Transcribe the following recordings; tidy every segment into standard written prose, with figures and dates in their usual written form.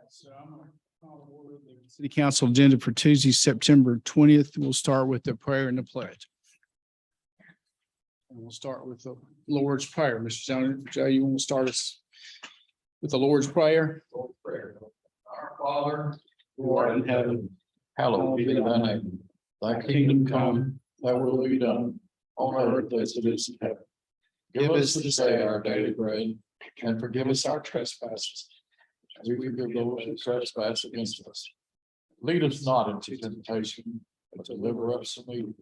So I'm going to call to order the City Council agenda for Tuesday, September 20th. We'll start with the prayer and the pledge. And we'll start with the Lord's Prayer. Mr. Joe, you want to start us with the Lord's Prayer? Lord's Prayer. Our Father, who art in heaven, hallowed be thy name. Thy kingdom come, thy will be done, on earth as it is in heaven. Give us this day our daily bread, and forgive us our trespasses, as we forgive those who trespass against us. Lead us not into temptation, but deliver us from evil.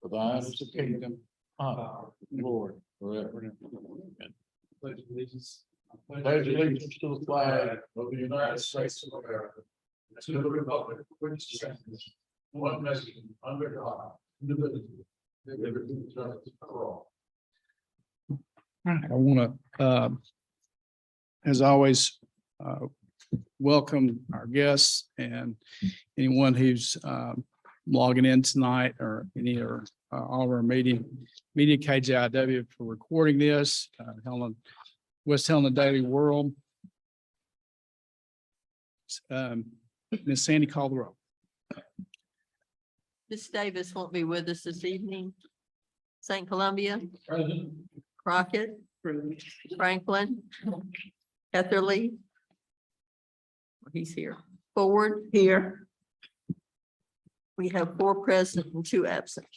For thine is the kingdom, honor, and glory forever. Amen. Pledge allegiance to the flag of the United States of America, and to the republic which stands one nation under God, indivisible, with liberty and justice for all. I want to, as always, welcome our guests and anyone who's logging in tonight, or any or all of our media KJIW for recording this. West Helena Daily World. Ms. Sandy, call the roll. Ms. Davis won't be with us this evening. St. Columbia. Present. Crockett. Franklin. Etherly. He's here. Forward. Here. We have 4 present and 2 absent.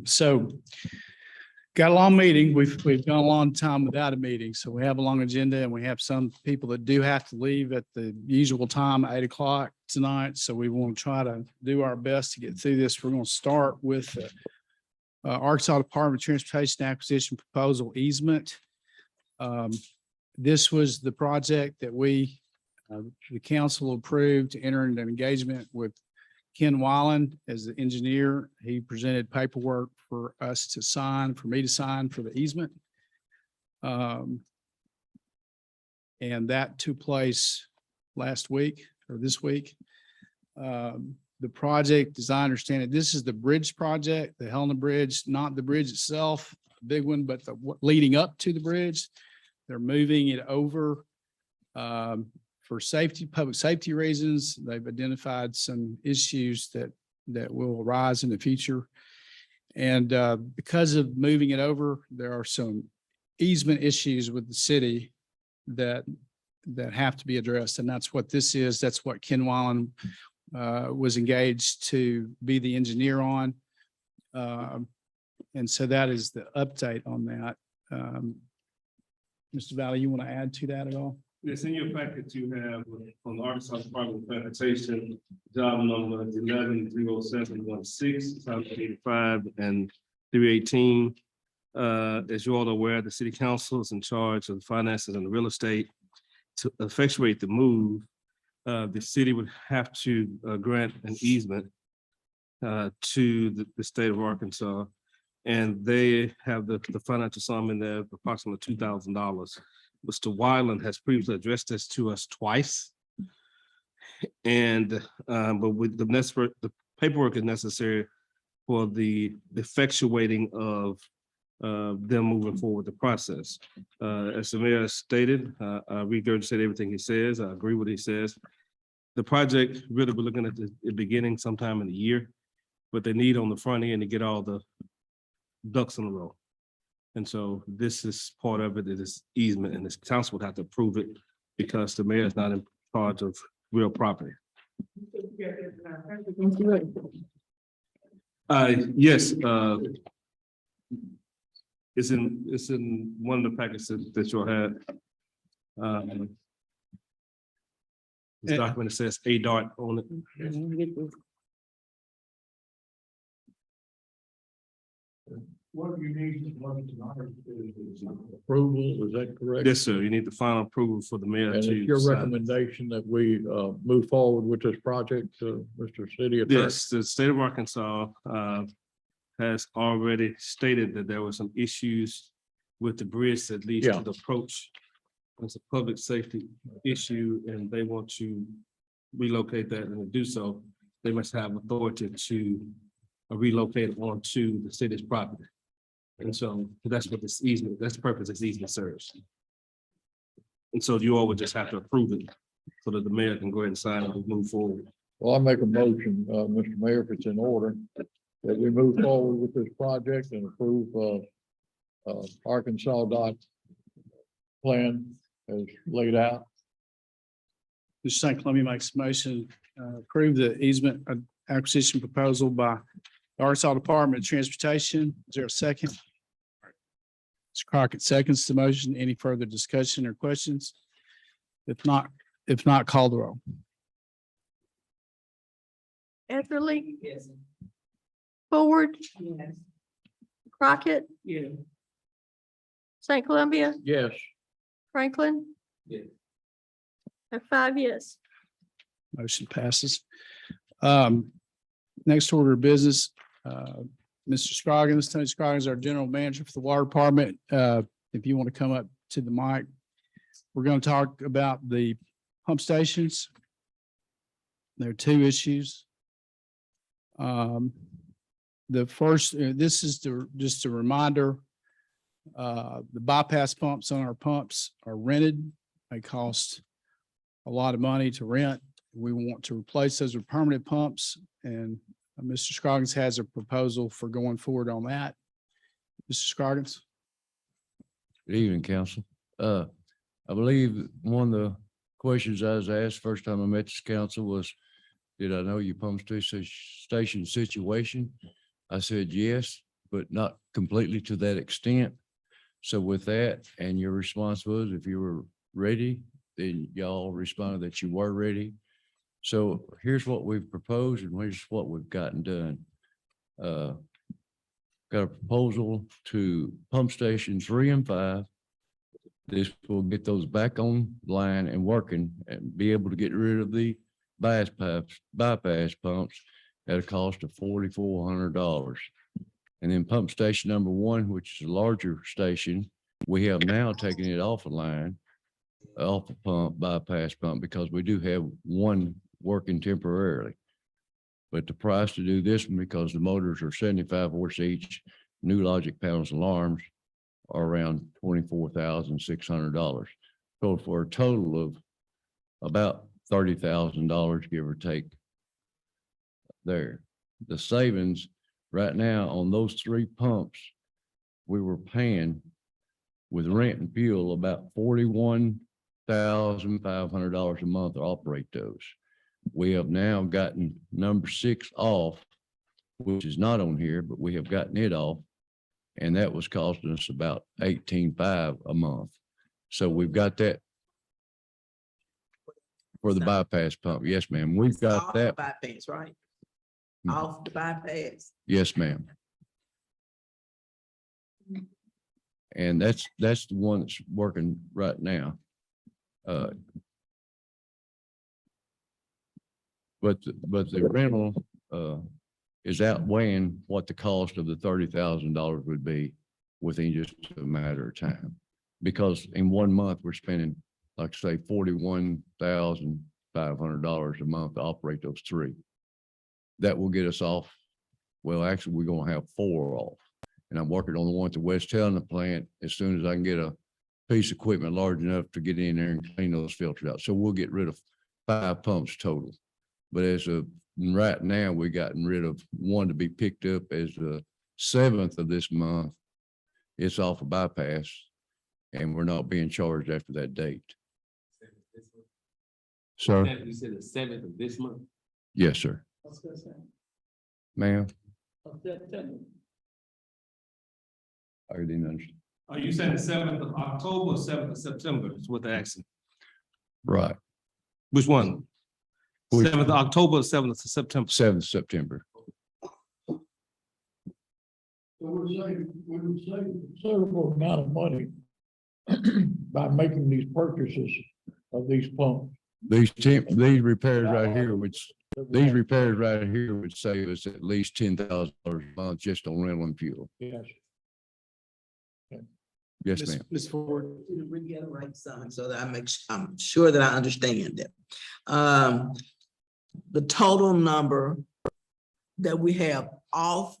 So got a long meeting. We've gone a long time without a meeting. So we have a long agenda, and we have some people that do have to leave at the usual time, 8 o'clock tonight. So we want to try to do our best to get through this. We're going to start with Arkansas Department of Transportation Acquisition Proposal Easement. This was the project that the council approved to enter into an engagement with Ken Weiland as the engineer. He presented paperwork for us to sign, for me to sign for the easement. And that took place last week or this week. The project, as I understand it, this is the bridge project, the Helena Bridge, not the bridge itself, big one, but the leading up to the bridge. They're moving it over for safety, public safety reasons. They've identified some issues that will arise in the future. And because of moving it over, there are some easement issues with the city that have to be addressed. And that's what this is. That's what Ken Weiland was engaged to be the engineer on. And so that is the update on that. Mr. Valley, you want to add to that at all? Yes, in your packet you have from the Arkansas Department of Transportation, job number 110716, 85 and 318. As you all are aware, the city council is in charge of the finances and the real estate. To effectuate the move, the city would have to grant an easement to the state of Arkansas. And they have the financial sum in there of approximately $2,000. Mr. Weiland has previously addressed this to us twice. And but with the paperwork is necessary for the effectuating of them moving forward the process. As the mayor stated, I regurgitate everything he says. I agree with what he says. The project, really, we're looking at the beginning sometime in the year, but they need on the front end to get all the ducks in a row. And so this is part of it. It is easement, and this council would have to approve it because the mayor is not in charge of real property. Yes, it's in one of the packets that you'll have. This document that says ADART on it. What you need approval, is that correct? Yes, sir. You need the final approval for the mayor And to it's your sign. recommendation that we move forward with this project, Mr. City Attorney? Yes, the state of Arkansas has already stated that there were some issues with the bridge that leads to the approach. It's a public safety issue, and they want to relocate that, and to do so, they must have authority to relocate it onto the city's property. And so that's what this easement, that's the purpose this easement serves. And so you all would just have to approve it so that the mayor can go ahead and sign it and move forward. Well, I make a motion, Mr. Mayor, if it's in order, that we move forward with this project and approve, Arkansas dot plan as laid out. Mr. St. Columbia makes a motion, approve the easement acquisition proposal by the Arkansas Department of Transportation. Is there a second? Mr. Crockett seconds the motion. Any further discussion or questions? If not, call the roll. Etherly, Yes. Ford, Yes. Crockett, Yeah. St. Columbia, Yes. Franklin. Yes. Have 5 yes. Motion passes. Next order of business, Mr. Scroggins, Tony Scroggins, our general manager for the water department. If you want to come up to the mic, we're going to talk about the pump stations. There are 2 issues. The first, this is just a reminder, the bypass pumps on our pumps are rented. They cost a lot of money to rent. We want to replace those with permanent pumps, and Mr. Scroggins has a proposal for going forward on that. Mr. Scroggins? Good evening, council. I believe one of the questions I was asked first time I met this council was, did I know your pump station situation? I said, yes, but not completely to that extent. So with that, and your response was, if you were ready, then y'all responded that you were ready. So here's what we've proposed and here's what we've gotten done. Got a proposal to pump station 3 and 5. This will get those back online and working and be able to get rid of the bypass pumps at a cost of $4,400. And then pump station number 1, which is a larger station, we have now taken it off the line, off the pump, bypass pump, because we do have one working temporarily. But the price to do this one, because the motors are 75 horse each, new logic panels and alarms are around $24,600. So for a total of about $30,000, give or take there. The savings right now on those 3 pumps, we were paying with rent and fuel about $41,500 a month to operate those. We have now gotten number 6 off, which is not on here, but we have gotten it off. And that was costing us about $18,500 a month. So we've got that for the bypass pump. Yes, ma'am. We've got Off the that. bypass, right? Mhm. Off the bypass. Yes, ma'am. And that's the one that's working right now. But the rental is outweighing what the cost of the $30,000 would be within just a matter of time. Because in 1 month, we're spending, like say, $41,500 a month to operate those 3. That will get us off. Well, actually, we're gonna have 4 off. And I'm working on the one at the West Helena plant as soon as I can get a piece of equipment large enough to get in there and clean those filters out. So we'll get rid of 5 pumps total. But as of right now, we gotten rid of one to be picked up as the 7th of this month. It's off a bypass and we're not being charged after that date. Sir? You said the 7th of this month? Yes, sir. Ma'am, I didn't understand. Are you saying the 7th of October or 7th of September is what they're asking? Right, Which one? Which- 7th of October or 7th of September? 7th September. So we would save a considerable amount of money by making these purchases of these pumps. These repairs right here, these repairs right here would save us at least $10,000 a month just on rental and fuel. Yes. Yes, ma'am. Ms. Ford? To reiterate something so that I'm sure that I understand it. The total number that we have off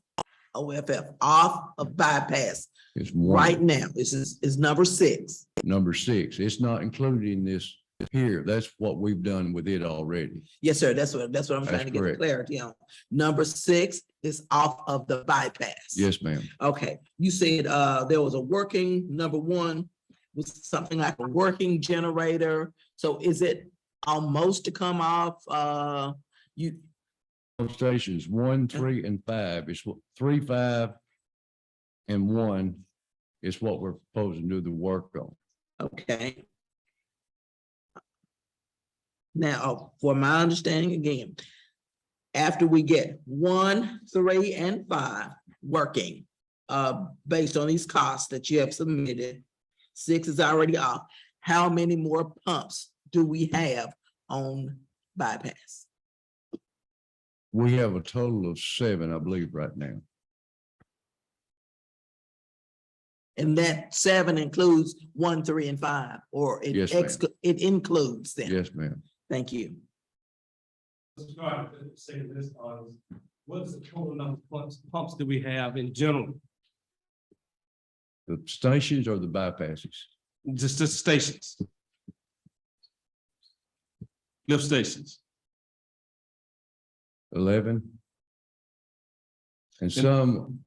OFF, off of bypass It's right one, now. This is number 6. number 6. It's not included in this here. That's what we've done with it already. Yes, sir. That's what I'm trying to get correct. clarity on. Number 6 is off of the bypass. Yes, ma'am. Okay, you said there was a working, number 1 was something like a working generator. So is it almost to come off? You, Pump stations 1, 3, and 5. It's 3, 5, and 1 is what we're proposing to do the work on. okay. Now, for my understanding again, after we get 1, 3, and 5 working, based on these costs that you have submitted, 6 is already off. How many more pumps do we have on bypass? We have a total of 7, I believe, right now. And that 7 includes 1, 3, and 5, or it Yes, ma'am. it includes them? Yes, ma'am. Thank you. Say this, what's the total number of pumps that we have in general? The stations or the bypasses? Just the stations. Lift stations. 11. And some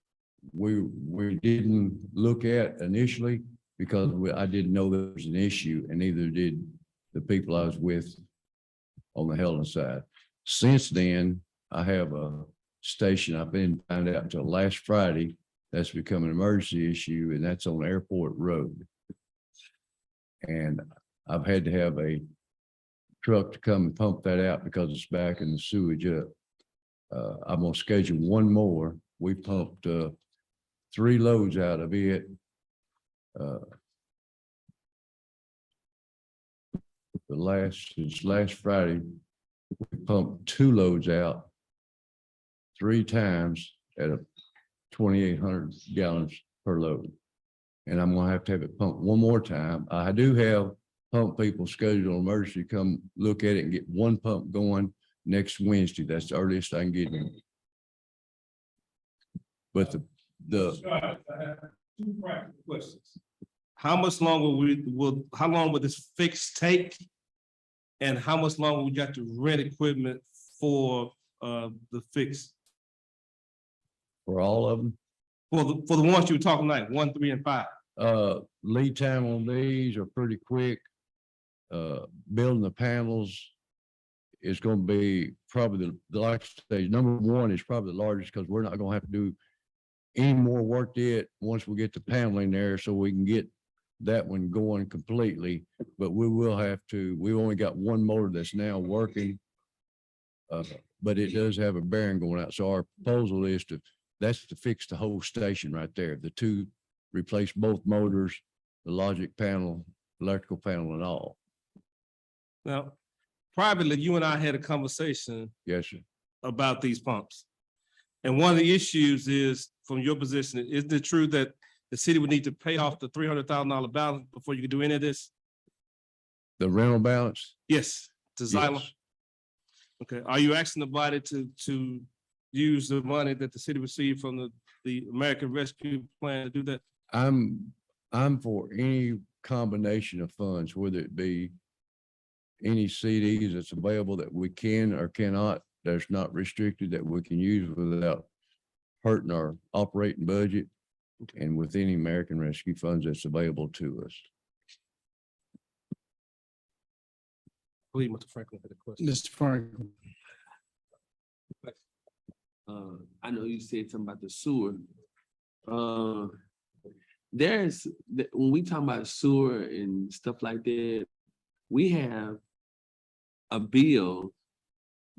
we didn't look at initially because I didn't know there was an issue, and neither did the people I was with on the Helena side. Since then, I have a station I've been found out until last Friday that's become an emergency issue, and that's on Airport Road. And I've had to have a truck to come and pump that out because it's backing the sewage up. I'm gonna schedule one more. We pumped 3 loads out of it. Since last Friday, we pumped 2 loads out 3 times at a 2,800 gallons per load. And I'm gonna have to have it pumped one more time. I do have pump people scheduled on emergency to come look at it and get one pump going next Wednesday. That's the earliest I can get in. But I have 2 practical questions. How much longer how long will this fix take? And how much longer we got to rent equipment for the fix? for all of them, For the ones you were talking like 1, 3, and 5. lead time on these are pretty quick. Building the panels is gonna be probably the like I say, number 1 is probably the largest because we're not gonna have to do any more work to it once we get the paneling there, so we can get that one going completely. But we will have to, we only got 1 motor that's now working. But it does have a bearing going out. So our proposal is that's to fix the whole station right there. The 2 replace both motors, the logic panel, electrical panel and all. Now, privately, you and I had a conversation Yes, sir. about these pumps. And one of the issues is, from your position, isn't it true that the city would need to pay off the $300,000 balance before you can do any of this? The rental balance? Yes, to Xylem. Yes. Okay, are you asking the body to use the money that the city received from the American Rescue Plan to do that? I'm for any combination of funds, whether it be any CDs that's available that we can or cannot, that's not restricted, that we can use without hurting our operating budget, and with any American Rescue funds that's available to us. I believe Mr. Franklin had a question. Mr. Franklin. I know you said something about the sewer. When we talk about sewer and stuff like that, we have a bill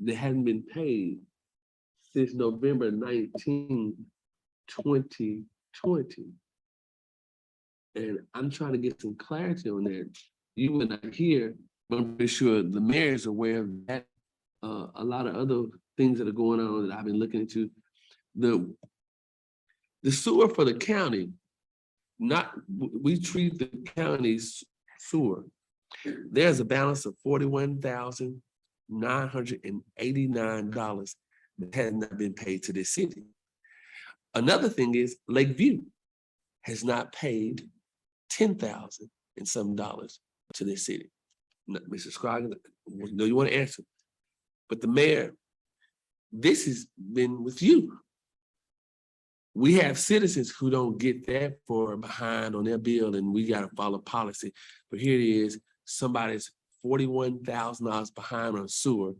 that hasn't been paid since November 19, 2020. And I'm trying to get some clarity on that. You were not here, but I'm pretty sure the mayor is aware of that. A lot of other things that are going on that I've been looking into. The sewer for the county, we treat the county's sewer. There's a balance of $41,989 that has not been paid to the city. Another thing is Lakeview has not paid 10,000 and some dollars to this city. Mr. Scroggins, I know you want to answer, but the mayor, this has been with you. We have citizens who don't get that far behind on their bill and we gotta follow policy. But here it is, somebody's $41,000 behind on sewer.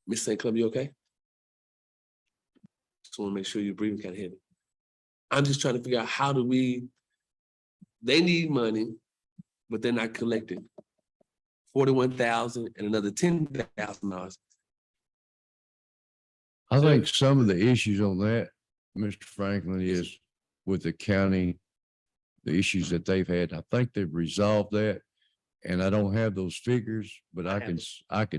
Ms. St. Clair, you okay? Just wanna make sure you're breathing kind of heavy. I'm just trying to figure out how do they need money, but they're not collecting. 41,000 and another $10,000. I think some of the issues on that, Mr. Franklin, is with the county, the issues that they've had. I think they've resolved that. And I don't have those figures, but I can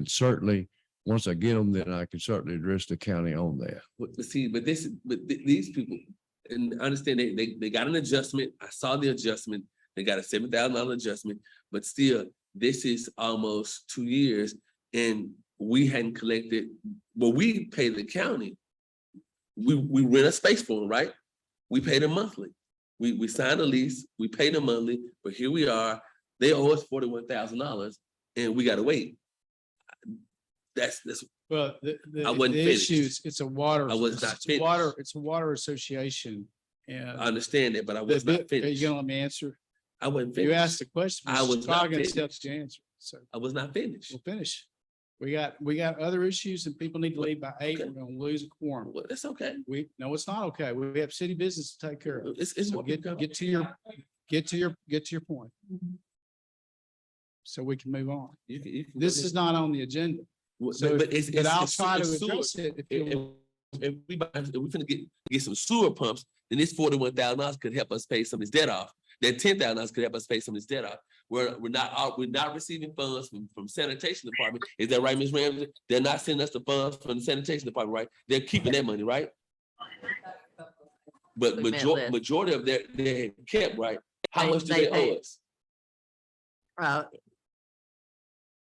certainly, once I get them, then I can certainly address the county on that. But see, these people, and understand they got an adjustment. I saw the adjustment. They got a $7,000 adjustment, but still, this is almost 2 years and we hadn't collected, but we pay the county. We rent a space for them, right? We pay them monthly. We signed a lease, we pay them monthly, but here we are, they owe us $41,000 and we gotta wait. That's Well, I wasn't the finished. issues, it's a water. I was not it's a water, finished. it's a water association. I And understand that, but I the was not bit- are finished. you gonna let me answer? I wasn't You finished. asked the question. I was Mr. not Scoggins finished. helps you answer. So I was not finished. we'll finish. We got other issues and people need to leave by 8. Okay. We're gonna lose a quorum. Well, that's okay. No, it's not okay. We have city business to take care of. It's So what get to your point. So we can move on. you can This is not on the agenda. Well, So, but it's but I'll it's try to it's sewer. address it if you. If we finna get some sewer pumps, then this $41,000 could help us pay some of this debt off. That $10,000 could help us pay some of this debt off. We're not receiving funds from sanitation department. Is that right, Ms. Ramsey? They're not sending us the funds from the sanitation department, right? They're keeping that money, right? But We met with. majority of they kept, right? How much do They they owe paid. us?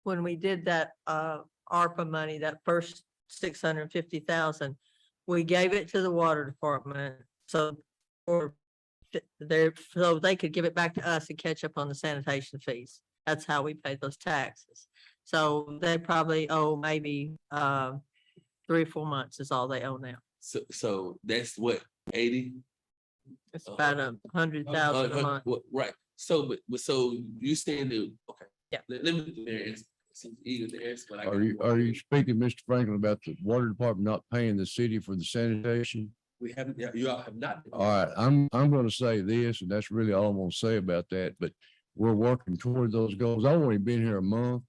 When we did that, ARPA money, that first 650,000, we gave it to the water department, so they could give it back to us and catch up on the sanitation fees. That's how we paid those taxes. So they probably owe maybe 3 or 4 months is all they owe now. So that's what, 80? It's about 100,000 a month. Right, so, so you saying that, okay. Yeah. Let me, seems eager to ask, but I. Are you speaking, Mr. Franklin, about the water department not paying the city for the sanitation? We haven't, you all have not. All right, I'm gonna say this, and that's really all I'm gonna say about that, but we're working toward those goals. I've only been here a month,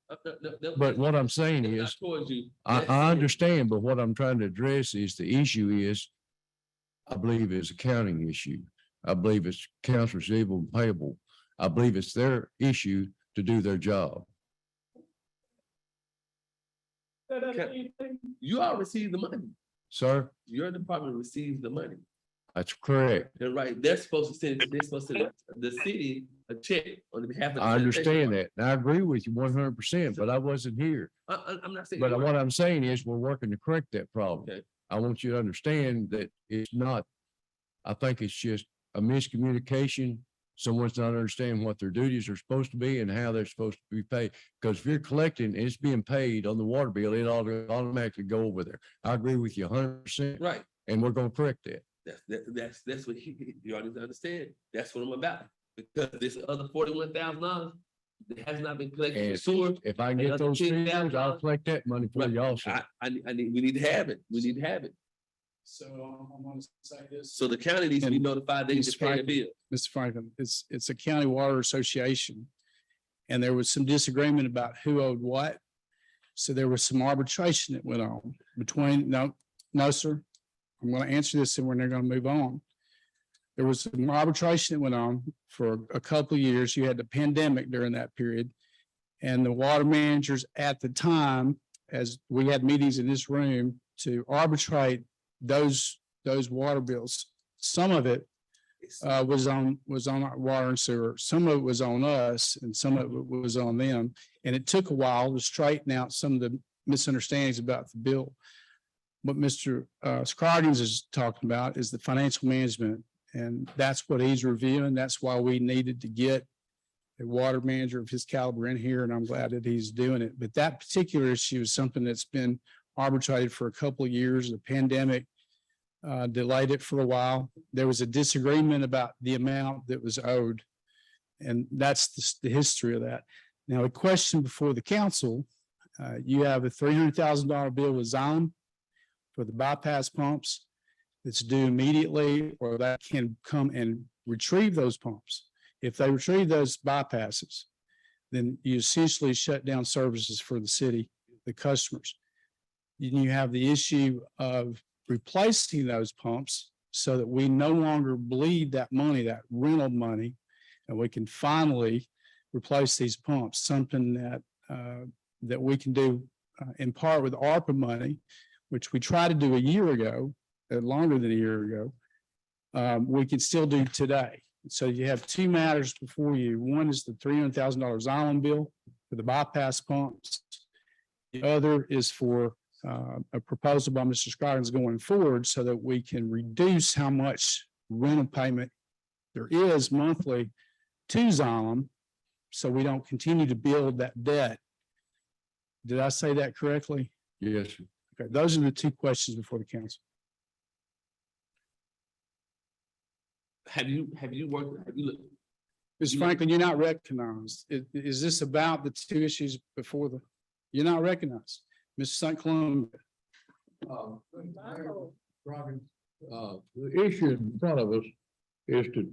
but what I'm saying is, Towards you. I understand, but what I'm trying to address is the issue is, I believe it's a counting issue. I believe it's accounts receivable and payable. I believe it's their issue to do their job. You all receive the money. Sir, Your department receives the money. that's correct. They're right. They're supposed to send the city a check on behalf of. the I understand sanitation that. And I agree with you 100%, but I wasn't here. department. I'm not saying. But you're what right. I'm saying is we're working to correct that problem. Okay. I want you to understand that it's not, I think it's just a miscommunication. Someone's not understanding what their duties are supposed to be and how they're supposed to be paid. Because if you're collecting, and it's being paid on the water bill, it ought to automatically go over there. I agree with you 100%, Right. and we're gonna correct that. That's what you all need to understand. That's what I'm about. Because this other $41,000 that has not been collected And for if sewer. if I can get Another those figures, $10,000. I'll collect that money for Right. you also. I need, we need to have it. We need to have it. So I'm gonna say this. So the county needs to be And notified they need to Ms. pay the Franklin, bill. Mr. Franklin, it's a county water association. And there was some disagreement about who owed what. So there was some arbitration that went on between, no, sir. I'm gonna answer this and we're not gonna move on. There was some arbitration that went on for a couple of years. You had the pandemic during that period. And the water managers at the time, as we had meetings in this room to arbitrate those water bills. Some of it was on our water and sewer. Some of it was on us and some of it was on them. And it took a while to straighten out some of the misunderstandings about the bill. what Mr. Scroggins is talking about is the financial management. And that's what he's reviewing. That's why we needed to get a water manager of his caliber in here, and I'm glad that he's doing it. But that particular issue is something that's been arbitrated for a couple of years. The pandemic delayed it for a while. There was a disagreement about the amount that was owed. And that's the history of that. Now, a question before the council, you have a $300,000 bill with Xylem for the bypass pumps that's due immediately, or that can come and retrieve those pumps. If they retrieve those bypasses, then you essentially shut down services for the city, the customers. Then you have the issue of replacing those pumps so that we no longer bleed that money, that rental money, and we can finally replace these pumps, something that that we can do in part with ARPA money, which we tried to do a year ago, longer than a year ago. We can still do today. So you have two matters before you. One is the $300,000 Xylem bill for the bypass pumps. The other is for a proposal by Mr. Scroggins going forward so that we can reduce how much rental payment there is monthly to Xylem, so we don't continue to build that debt. Did I say that correctly? Yes, sir. Okay, those are the two questions before the council. Have you looked? Mr. Franklin, you're not recognized. Is this about the two issues before the, you're not recognized? Mr. St. Columbia. The issue in front of us is to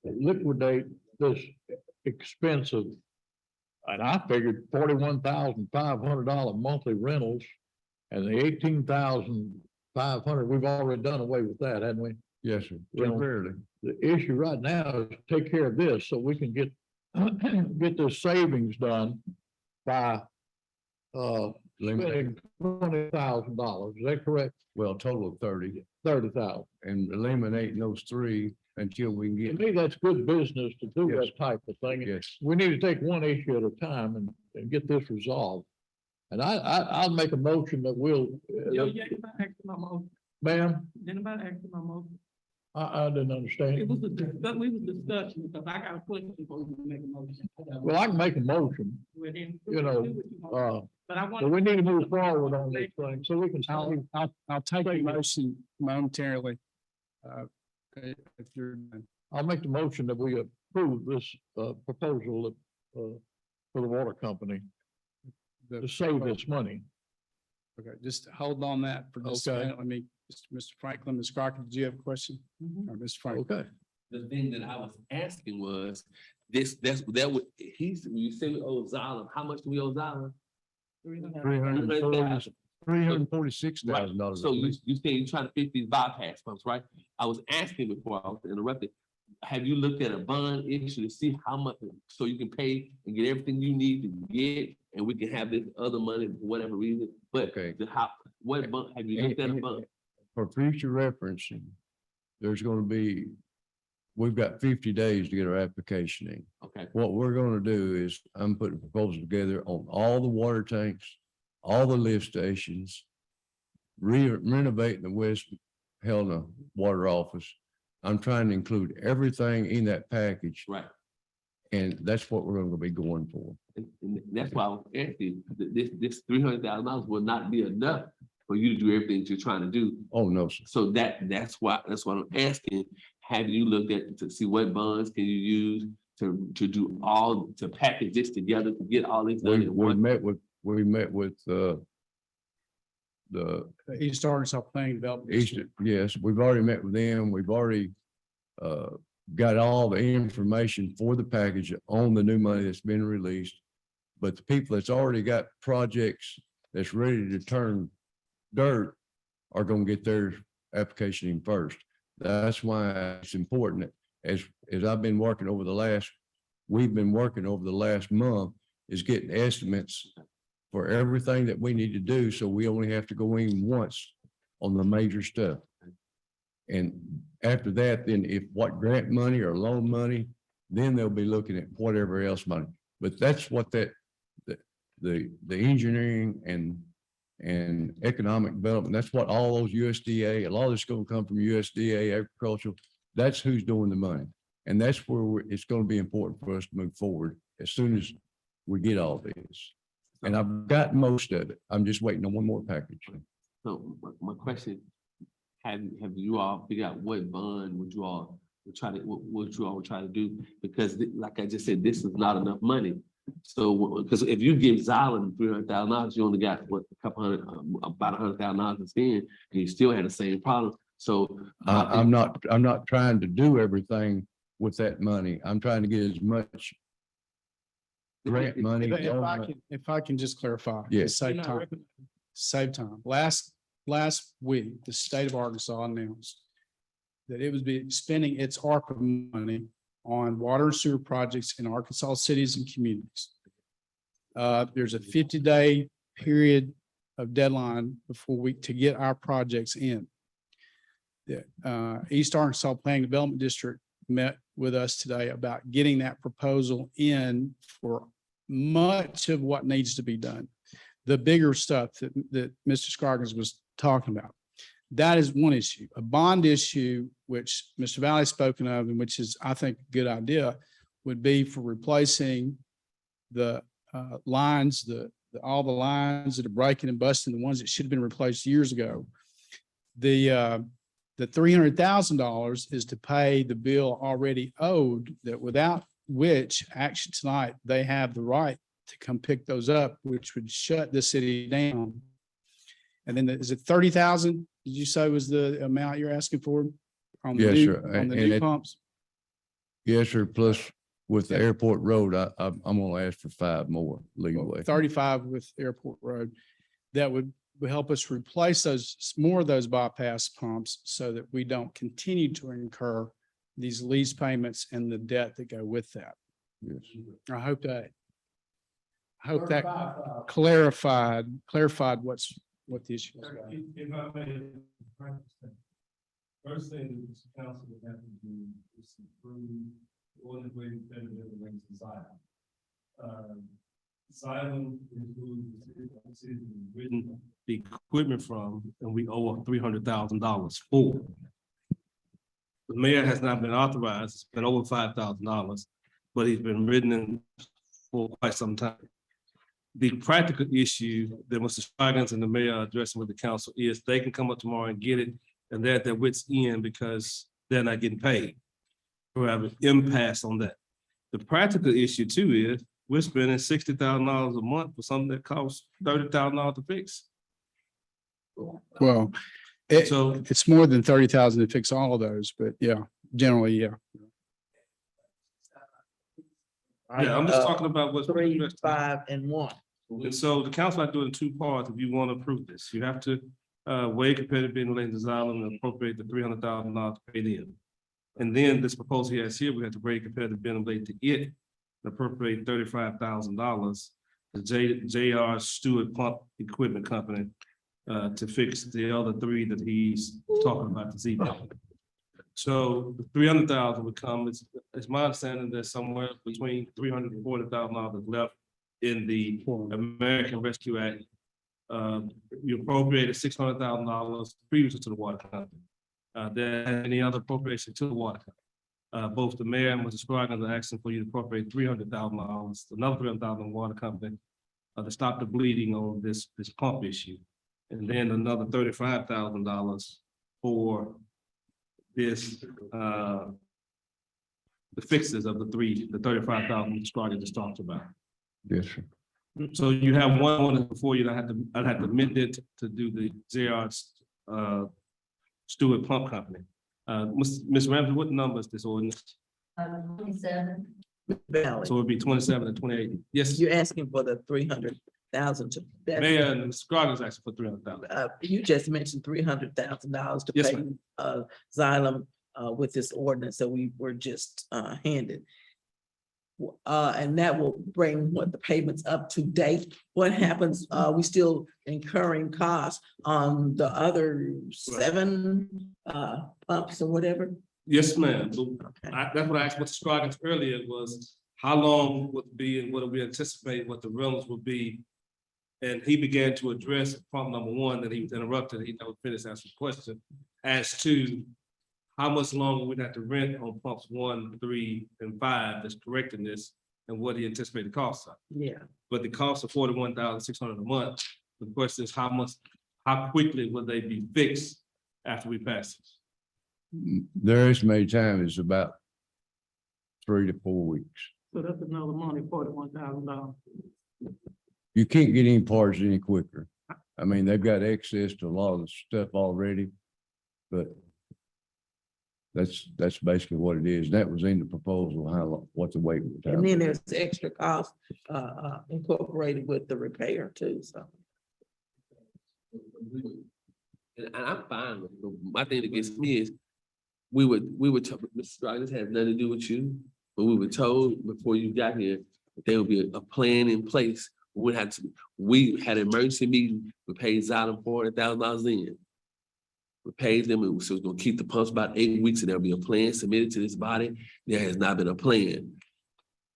liquidate this expensive, and I figured $41,500 monthly rentals, and the $18,500, we've already done away with that, haven't we? Yes, sir. Well, Temporarily. The issue right now is to take care of this so we can get the savings done by spending $20,000. Is that correct? Well, total of 30 30,000. and eliminating those three until we can To get, me, that's good business to do Yes. that type of thing. yes. We need to take one issue at a time and get this resolved. And I'll make a motion that we'll, ma'am, Anybody ask my motion? I didn't It understand. was a discuss, we was discussing, because I got a question before you make a motion. Well, I can make a motion, Well, then, you know, do what you want. But I want. but we need to move forward on this thing so we can. I'll take the motion momentarily. If you're done. I'll make the motion that we approve this proposal for the water company to save this money. Okay, just hold on that for just a Okay. minute. Let me, Mr. Franklin, Ms. Crockett, did you have a question? Or Mr. Franklin? Okay. The thing that I was asking was, you say we owe Xylem, how much do we owe Xylem? $346,000. So you say you're trying to fix these bypass pumps, right? I was asking before I was interrupted, have you looked at a bond issue to see how much, so you can pay and get everything you need to get, and we can have this other money for whatever reason, but Okay. what bond, have you looked at a bond? For future reference, there's gonna be, we've got 50 days to get our application in. Okay, What we're gonna do is I'm putting a proposal together on all the water tanks, all the lift stations, renovating the West Helena Water Office. I'm trying to include everything in that package, right. and that's what we're gonna be going for. And that's why I was asking, this $300,000 will not be enough for you to do everything that you're trying to do. Oh, no, sir. So that's what I'm asking. Have you looked at to see what bonds can you use to do to package this together to get all this done We in one? met with the East Arkansas Planning Development. Eastern, yes, we've already met with them. We've already got all the information for the package on the new money that's been released. But the people that's already got projects that's ready to turn dirt are gonna get their application in first. That's why it's important that as I've been working over we've been working over the last month, is getting estimates for everything that we need to do, so we only have to go in once on the major stuff. And after that, then if what grant money or loan money, then they'll be looking at whatever else money. But that's what the engineering and and economic development. That's what all those USDA, a lot of this is gonna come from USDA agricultural. That's who's doing the money. And that's where it's gonna be important for us to move forward as soon as we get all this. And I've got most of it. I'm just waiting on one more package. So my question, have you all figured out what bond would you all would try to, what you all would try to do? Because like I just said, this is not enough money. So, because if you give Xylem $300,000, you only got what, a couple hundred, about $100,000 to spend, and you still had the same problem. So. I'm not trying to do everything with that money. I'm trying to get as much grant money. If I can just clarify. to Yes. Save time. Save time. Last week, the state of Arkansas announced that it would be spending its ARPA money on water and sewer projects in Arkansas cities and communities. There's a 50-day period of deadline to get our projects in. The East Arkansas Planning Development District met with us today about getting that proposal in for much of what needs to be done. The bigger stuff that Mr. Scroggins was talking about. That is one issue. A bond issue, which Mr. Valley's spoken of, and which is, I think, a good idea, would be for replacing the lines, all the lines that are breaking and busting, the ones that should have been replaced years ago. The $300,000 is to pay the bill already owed, that without which action tonight, they have the right to come pick those up, which would shut the city down. And then is it 30,000? Did you say was the amount you're asking for? On the Yes, new- sir. On the And new it- pumps? Yes, sir. Plus with the airport road, I'm gonna ask for 5 more leeway. 35 with Airport Road. That would help us replace more of those bypass pumps so that we don't continue to incur these lease payments and the debt that go with that. Yes. I hope that clarified what the issue is. If I may, first thing this council would have to do is approve the ordinance waiving federal regulations design. Xylem is who the city has written the equipment from, and we owe $300,000 for. The mayor has not been authorized, it's been over $5,000, but he's been written in for quite some time. The practical issue that Mr. Scroggins and the mayor are addressing with the council is they can come up tomorrow and get it, and they're at their wits' end because they're not getting paid. We have an impasse on that. The practical issue too is we're spending $60,000 a month for something that costs $30,000 to fix. Well, So it's more than 30,000 to fix all of those, but yeah, generally, yeah. yeah, I'm just talking about what's. 3, 5, and 1. And so the council are doing 2 parts. If you want to approve this, you have to waive competitive bidding relating to Xylem and appropriate the $300,000 to pay them. And then this proposal he has here, we have to waive competitive bidding related to it and appropriate $35,000 to J.R. Stewart Pump Equipment Company to fix the other 3 that he's talking about this evening. So the $300,000 would come, it's my understanding that somewhere between $340,000 left in the American Rescue Act. You appropriated $600,000 previously to the water company. There any other appropriation to the water company. Both the mayor and Mr. Scroggins are asking for you to appropriate $300,000, another $300,000 water company to stop the bleeding on this pump issue. And then another $35,000 for this, the fixes of the 35,000 Mr. Scroggins just talked about. Yes, sir. So you have one before you, I'd have to amend it to do the J.R. Stewart Pump Company. Ms. Ramsey, what number is this ordinance? 27. Valley, So it'd be 27 and 28. Yes, you're asking for the 300,000 to. Mayor and Mr. Scroggins asking for $300,000. You just mentioned $300,000 to Yes, pay Xylem with this ordinance that we were just handed. And that will bring the payments up to date. What happens, we still incurring costs on the other 7 pumps or whatever? Yes, ma'am. So Okay. that's what I asked Mr. Scroggins earlier was how long would be and what do we anticipate what the rentals would be And he began to address pump number one, that he was interrupted, he never finished answering the question as to how much longer we'd have to rent on pumps 1, 3, and 5 that's correcting this, and what the anticipated costs are. Yeah. But the cost of 41,600 a month, the question is how quickly will they be fixed after we pass this? Their estimated time is about 3 to 4 weeks. So that's another money, $41,000. You can't get any parts any quicker. I mean, they've got access to a lot of the stuff already, but that's basically what it is. That was in the proposal, what the wait time. And then there's extra cost, incorporated with the repair too, so. And I'm fine with it. My thing that gets me is, we were told, Mr. Strike, this has nothing to do with you, but we were told before you got here, that there would be a plan in place. We had an emergency meeting, we paid Xylem $400,000 in. We paid them, and so it's gonna keep the pumps about 8 weeks, and there'll be a plan submitted to this body. There has not been a plan.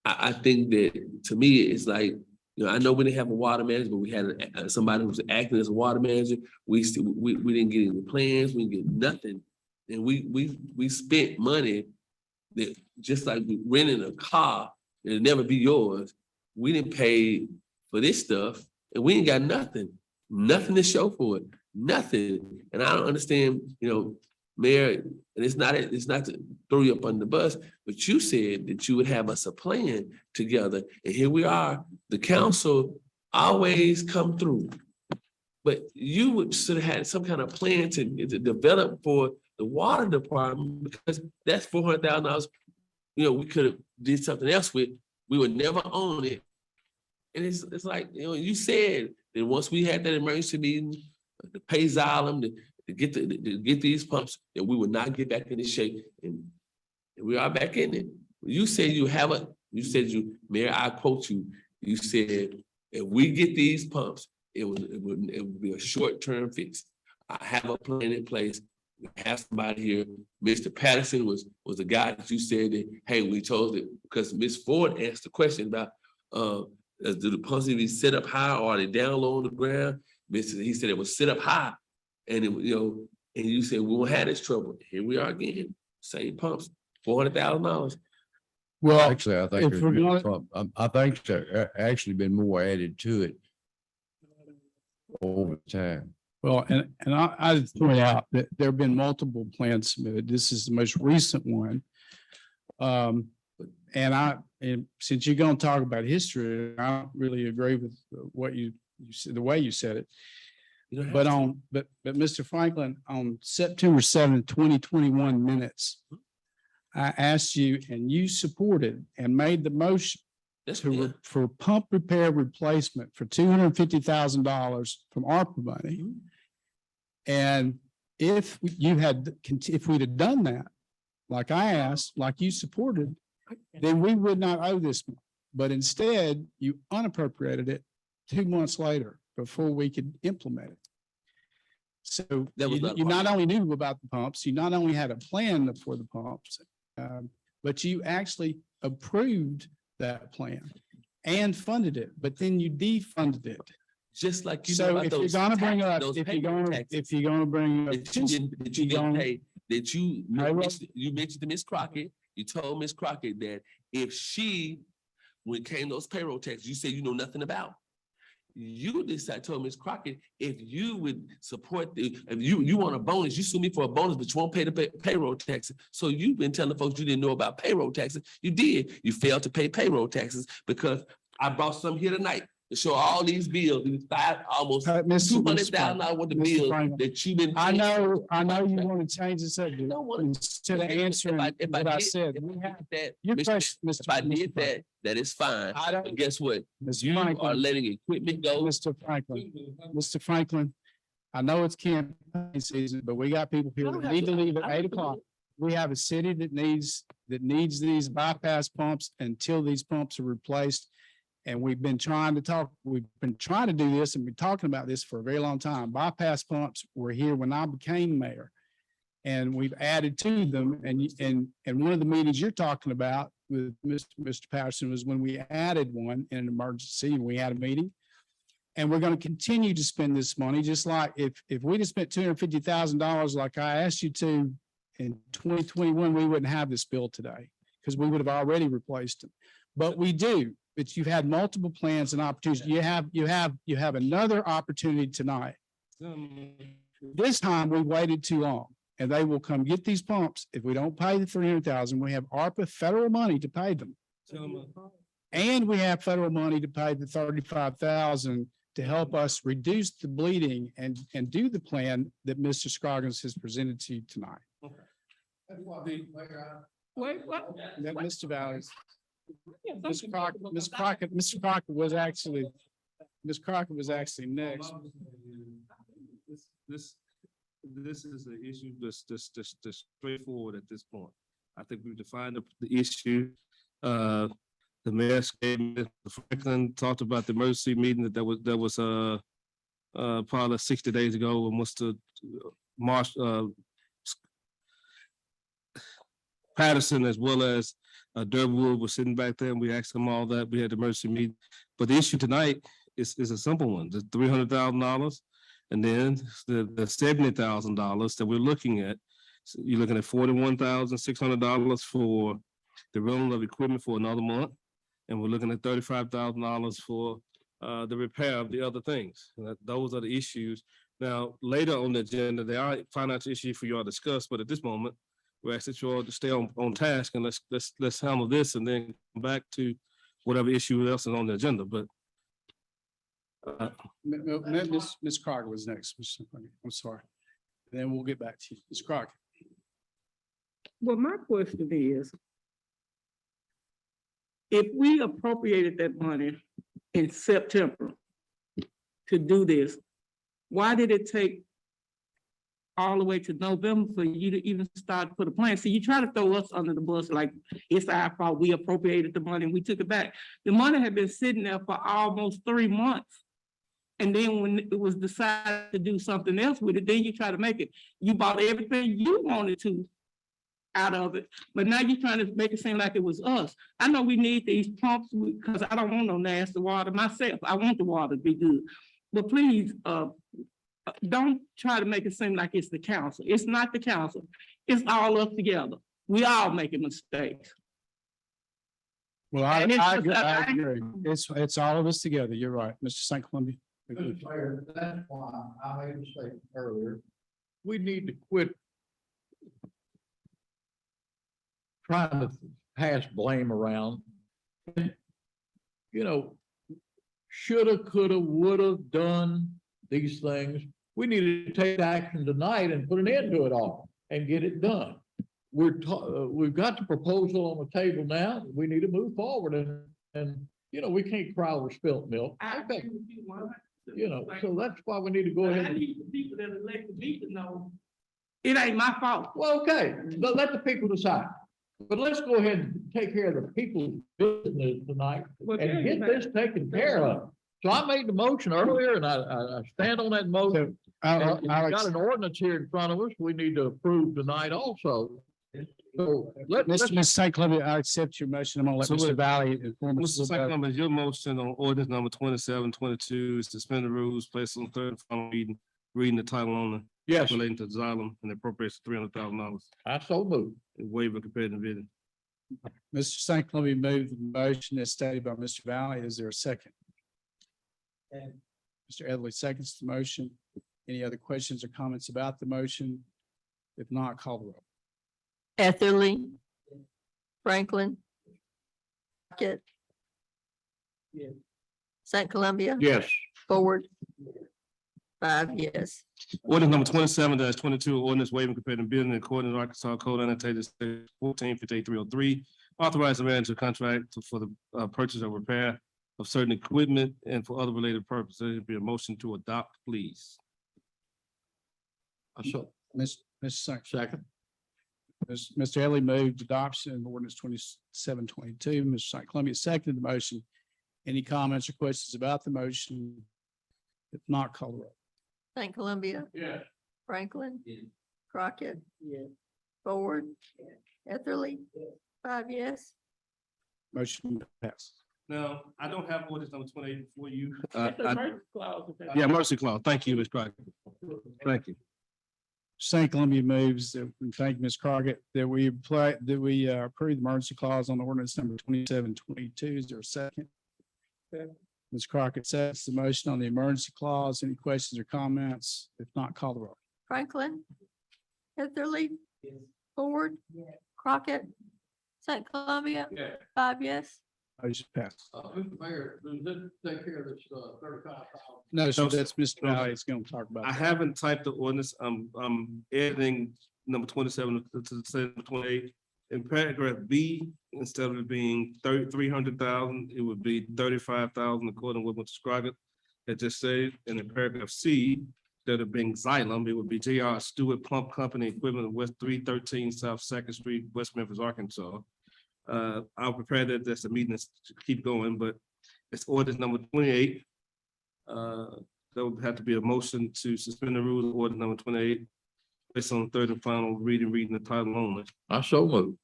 I think that, to me, it's like, I know we didn't have a water manager, but we had somebody who was acting as a water manager. We didn't get any plans, we didn't get nothing. And we spent money that, just like renting a car, it'll never be yours. We didn't pay for this stuff, and we ain't got nothing to show for it, nothing. And I don't understand, Mayor, and it's not to throw you up on the bus, but you said that you would have us a plan together, and here we are. The council always come through, but you should have had some kind of plan to develop for the water department, because that's $400,000. We could have did something else with. We would never own it. And it's like, you said that once we had that emergency meeting, to pay Xylem to get these pumps, that we would not get back into shape. And we are back in it. You said Mayor, I quote you, you said, if we get these pumps, it would be a short-term fix. I have a plan in place. We have somebody here. Mr. Patterson was the guy that you said that, hey, we told it, because Ms. Ford asked the question about, do the pumps need to be set up high, or are they down low on the ground? He said it was set up high, and and you said we won't have this trouble. Here we are again, same pumps, $400,000. Well, Actually, I think if we're gonna- I think there's actually been more added to it over time. well, and I'd point out that there have been multiple plans submitted. This is the most recent one. And since you're gonna talk about history, I don't really agree with what you said, the way you said it. But Mr. Franklin, on September 7th, 2021 minutes, I asked you, and you supported and made the motion for pump repair replacement for $250,000 from ARPA money. And if we'd have done that, like I asked, like you supported, then we would not owe this money. But instead, you unappropriated it 2 months later before we could implement it. So you not only knew about the pumps, you not only had a plan for the pumps, but you actually approved that plan and funded it, but then you defunded it. Just like you know So about if you're those gonna bring tax- up, those if payroll you're taxes gonna bring up. that you didn't pay, that you mentioned to Ms. Crockett, you told Ms. Crockett that if when it came those payroll taxes, you said you know nothing about. You decided, told Ms. Crockett, if you would support if you want a bonus, you sue me for a bonus, but you won't pay the payroll taxes. So you've been telling folks you didn't know about payroll taxes. You did. You failed to pay payroll taxes, because I brought some here tonight to show all these bills, these almost $200,000 worth of bills that you've been. I know you want to change the subject. don't wanna- Instead of answering what I said. We have- Your question, If I did that is fine. I don't- But guess what? Mr. You are Franklin, letting equipment go. Mr. Franklin, I know it's campaign season, but we got people here that need to leave at 8 o'clock. We have a city that needs these bypass pumps until these pumps are replaced. And we've been trying to do this and been talking about this for a very long time. Bypass pumps were here when I became mayor. And we've added to them, and one of the meetings you're talking about with Mr. Patterson was when we added one in an emergency, and we had a meeting. And we're going to continue to spend this money, just like if we'd have spent $250,000 like I asked you to in 2021, we wouldn't have this bill today because we would have already replaced them. But we do, but you've had multiple plans and opportunities. You have another opportunity tonight. This time we waited too long and they will come get these pumps. If we don't pay the 300,000, we have ARPA federal money to pay them. And we have federal money to pay the 35,000 to help us reduce the bleeding and do the plan that Mr. Scroggins has presented to you tonight. Wait, what? That Mr. Valley's, Yeah, Mr. Crockett Mr. Crockett was actually, Ms. Crockett was actually next. This is an issue that's straightforward at this point. I think we've defined the issue. The mayor statement, Franklin talked about the emergency meeting that was probably 60 days ago when Mr. Patterson as well as Durwood was sitting back there and we asked them all that. We had the emergency meeting. But the issue tonight is a simple one, the $300,000 and then the $70,000 that we're looking at. So you're looking at $41,600 for the rental of equipment for another month. And we're looking at $35,000 for the repair of the other things. Those are the issues. Now, later on the agenda, there are financial issues for you all to discuss, but at this moment, we're asking you all to stay on task and let's handle this and then come back to whatever issue else is on the agenda. But Ms. Crockett was next. I'm sorry. Then we'll get back to you. Ms. Crockett. Well, my question is, if we appropriated that money in September to do this, why did it take all the way to November for you to even start to put a plan? So you try to throw us under the bus like it's our fault, we appropriated the money and we took it back. The money had been sitting there for almost 3 months. And then when it was decided to do something else with it, then you try to make it. You bought everything you wanted to out of it, but now you're trying to make it seem like it was us. I know we need these pumps because I don't want no nasty water myself. I want the water to be good. But please, don't try to make it seem like it's the council. It's not the council. It's all us together. We all making mistakes. Well, And it's I just- agree. It's all of us together. You're right, Mr. St. Columbia. Mr. Mayor, that's why I made a statement earlier. We need to quit trying to pass blame around. You know, shoulda, coulda, woulda done these things. We need to take action tonight and put an end to it all and get it done. We've got the proposal on the table now. We need to move forward and you know, we can't cry over spilt milk. I Okay, agree with you 100%. you know, so that's why we need to go But I ahead. need the people that elected me to know it ain't my fault. Well, okay, but let the people decide. But let's go ahead and take care of the people's business tonight Well, and get yeah, this taken care of. So I made the motion earlier and I stand on that motion. And we've got an ordinance here in front of us. We need to approve tonight also. So Mr. St. Columbia, I accept your motion. I'm gonna let So Mr. what- Valley inform us. Mr. St. Columbia, your motion on ordinance number 2722 is suspend the rules, place on third and final reading the title only yes, relating to Xylem and appropriation $300,000 I so moved. and waiver competitive bidding. Mr. St. Columbia moved the motion as stated by Mr. Valley. Is there a second? Mr. Edley seconds the motion. Any other questions or comments about the motion? If not, call the roll. Etherly. Franklin. Crockett. Yes. St. Columbia. Yes. Forward. 5 yes. Ordinance number 27-22, ordinance waiving competitive bidding in accordance with Arkansas Code annotated 1458-303. Authorize the manager contract for the purchase or repair of certain equipment and for other related purposes. It'd be a motion to adopt, please. So, Mr. St. second. Mr. Edley moved adoption of ordinance 2722. Mr. St. Columbia seconded the motion. Any comments or questions about the motion? If not, call the roll. St. Columbia. Yes. Franklin. Crockett. Forward. Etherly. 5 yes. Motion passed. Now, I don't have ordinance number 28 for you. It's a mercy clause. Yeah, mercy clause. Thank you, Ms. Crockett. Thank you. St. Columbia moves, and thank Ms. Crockett, that we apply, that we approve the emergency clause on ordinance number 2722. Is there a second? Ms. Crockett seconds the motion on the emergency clause. Any questions or comments? If not, call the roll. Franklin. Etherly. Ford. Crockett. St. Columbia. Yeah. 5 yes. Motion passed. Mr. Mayor, does this take care of this, 35,000? No, sir, No, sir. that's Mr. No, sir. Valley is going to talk about. I that. haven't typed the ordinance. I'm editing number 27 to say number 28. In paragraph B, instead of it being 300,000, it would be 35,000 according to what Mr. Scroggett had just said. And in paragraph C, instead of being Xylem, it would be J.R. Stewart Pump Company Equipment of West 313 South Second Street, West Memphis, Arkansas. I'll prepare that. That's the meeting to keep going, but it's ordinance number 28. There would have to be a motion to suspend the rules of ordinance number 28. Based on third and final reading the title only. I so move.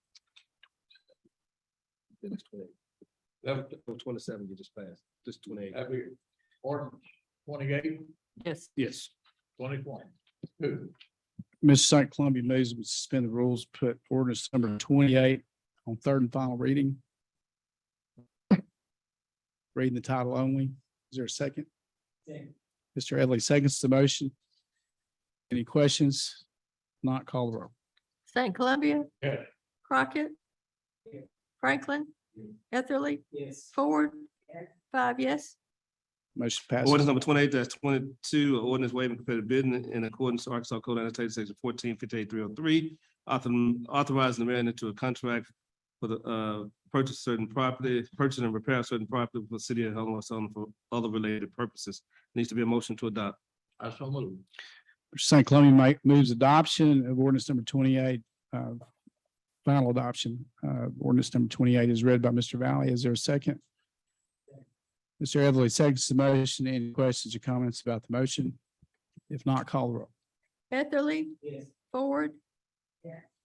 Then it's 28. That was 27 you just passed, just 28. That'd be ordinance 28, Yes. Yes. 2020. Mr. St. Columbia moves we suspend the rules, put ordinance number 28 on third and final reading. Reading the title only. Is there a second? Mr. Edley seconds the motion. Any questions? Not, call the roll. St. Columbia. Yeah. Crockett. Franklin. Etherly. Ford. 5 yes. Motion passes. Ordinance number 28-22, ordinance waiving competitive bidding in accordance to Arkansas Code annotated section 1458-303, authorizing the mayor into a contract for the purchase certain property, purchase and repair of certain property for the city of Helena-West for other related purposes. Needs to be a motion to adopt. I so move. St. Columbia moves adoption of ordinance number 28, final adoption. Ordinance number 28 is read by Mr. Valley. Is there a second? Mr. Everly seconds the motion. Any questions or comments about the motion? If not, call the roll. Etherly. Ford.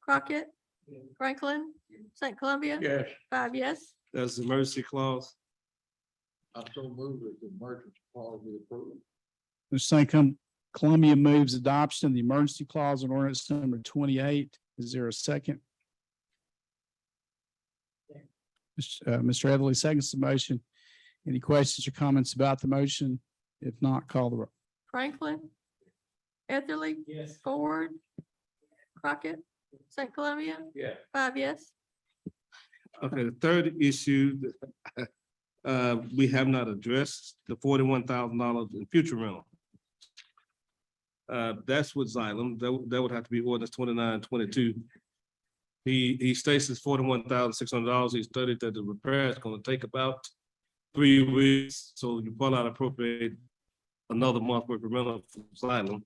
Crockett. Franklin. St. Columbia. Yes. 5 yes. That's the emergency clause. I so move that the emergency clause be approved. Mr. St. Columbia moves adoption of the emergency clause on ordinance number 28. Is there a second? Mr. Everly seconds the motion. Any questions or comments about the motion? If not, call the roll. Franklin. Etherly. Ford. Crockett. St. Columbia. Yeah. 5 yes. Okay, the third issue, we have not addressed the $41,000 in future rental. That's with Xylem. That would have to be ordinance 2922. He states it's $41,600. He studied that the repair is going to take about 3 weeks. So you pull out appropriate another month worth of rental from Xylem.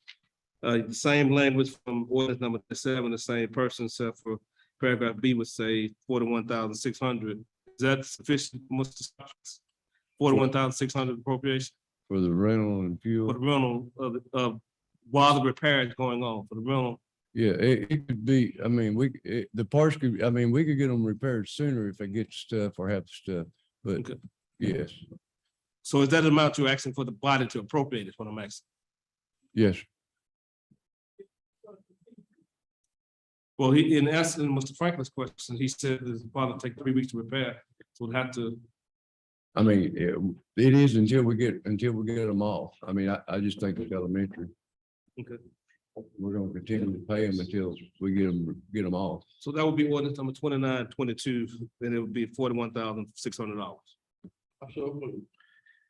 The same language from ordinance number 7, the same person, except for paragraph B would say 41,600. Is that sufficient? $41,600 appropriation For the rental and for fuel. the rental of while the repair is going on for the rental. Yeah, it could be, I mean, the parts could, I mean, we could get them repaired sooner if they get the stuff or have the stuff, but Okay. yes, So is that amount you're asking for the body to appropriate is what I'm asking? yes. Well, he, in answering Mr. Franklin's question, he said this probably take 3 weeks to repair. So we'll have to, I mean, it is until we get them off. I mean, I just think it's elementary. okay. We're gonna continue to pay them until we get them off. So that would be ordinance number 2922, then it would be $41,600. I so move.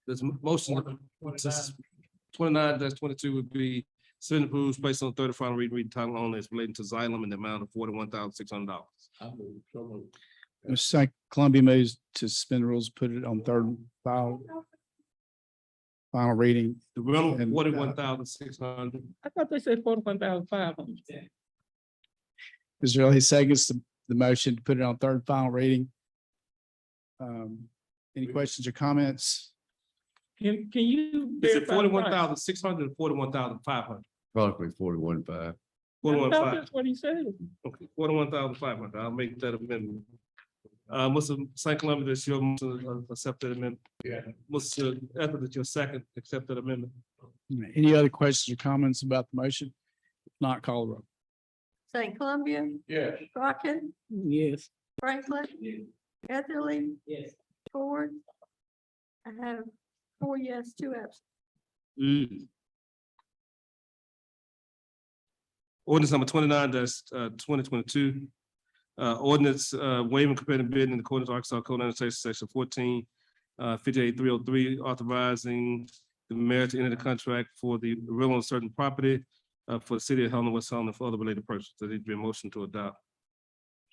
This motion, 29-22 would be send approves based on third and final reading title only is relating to Xylem in the amount of $41,600. I move. So move. Mr. St. Columbia moves to suspend the rules, put it on third and final reading. The rental, And, 41,600. I thought they said 41,500. Mr. Everly seconds the motion to put it on third and final reading. Any questions or comments? Can you? Is it verify the price? 41,600 or 41,500? Probably 41.5. I thought 41,500. that's what he said. Okay, 41,500. I'll make that amendment. Mr. St. Columbia, that's your motion to accept that amendment. Yeah. Mr. Edwards, that's your second, accept that amendment. Any other questions or comments about the motion? If not, call the roll. St. Columbia, Yes. Crockett, Yes. Franklin, Etherly. Yes. Ford. I have 4 yes, 2 absent. Ordinance number 29 2022. Ordinance waiving competitive bidding in accordance with Arkansas Code annotation section 14, 58303, authorizing the mayor to enter the contract for the rental of certain property for the city of Helena-West Helena for other related purposes. There needs to be a motion to adopt.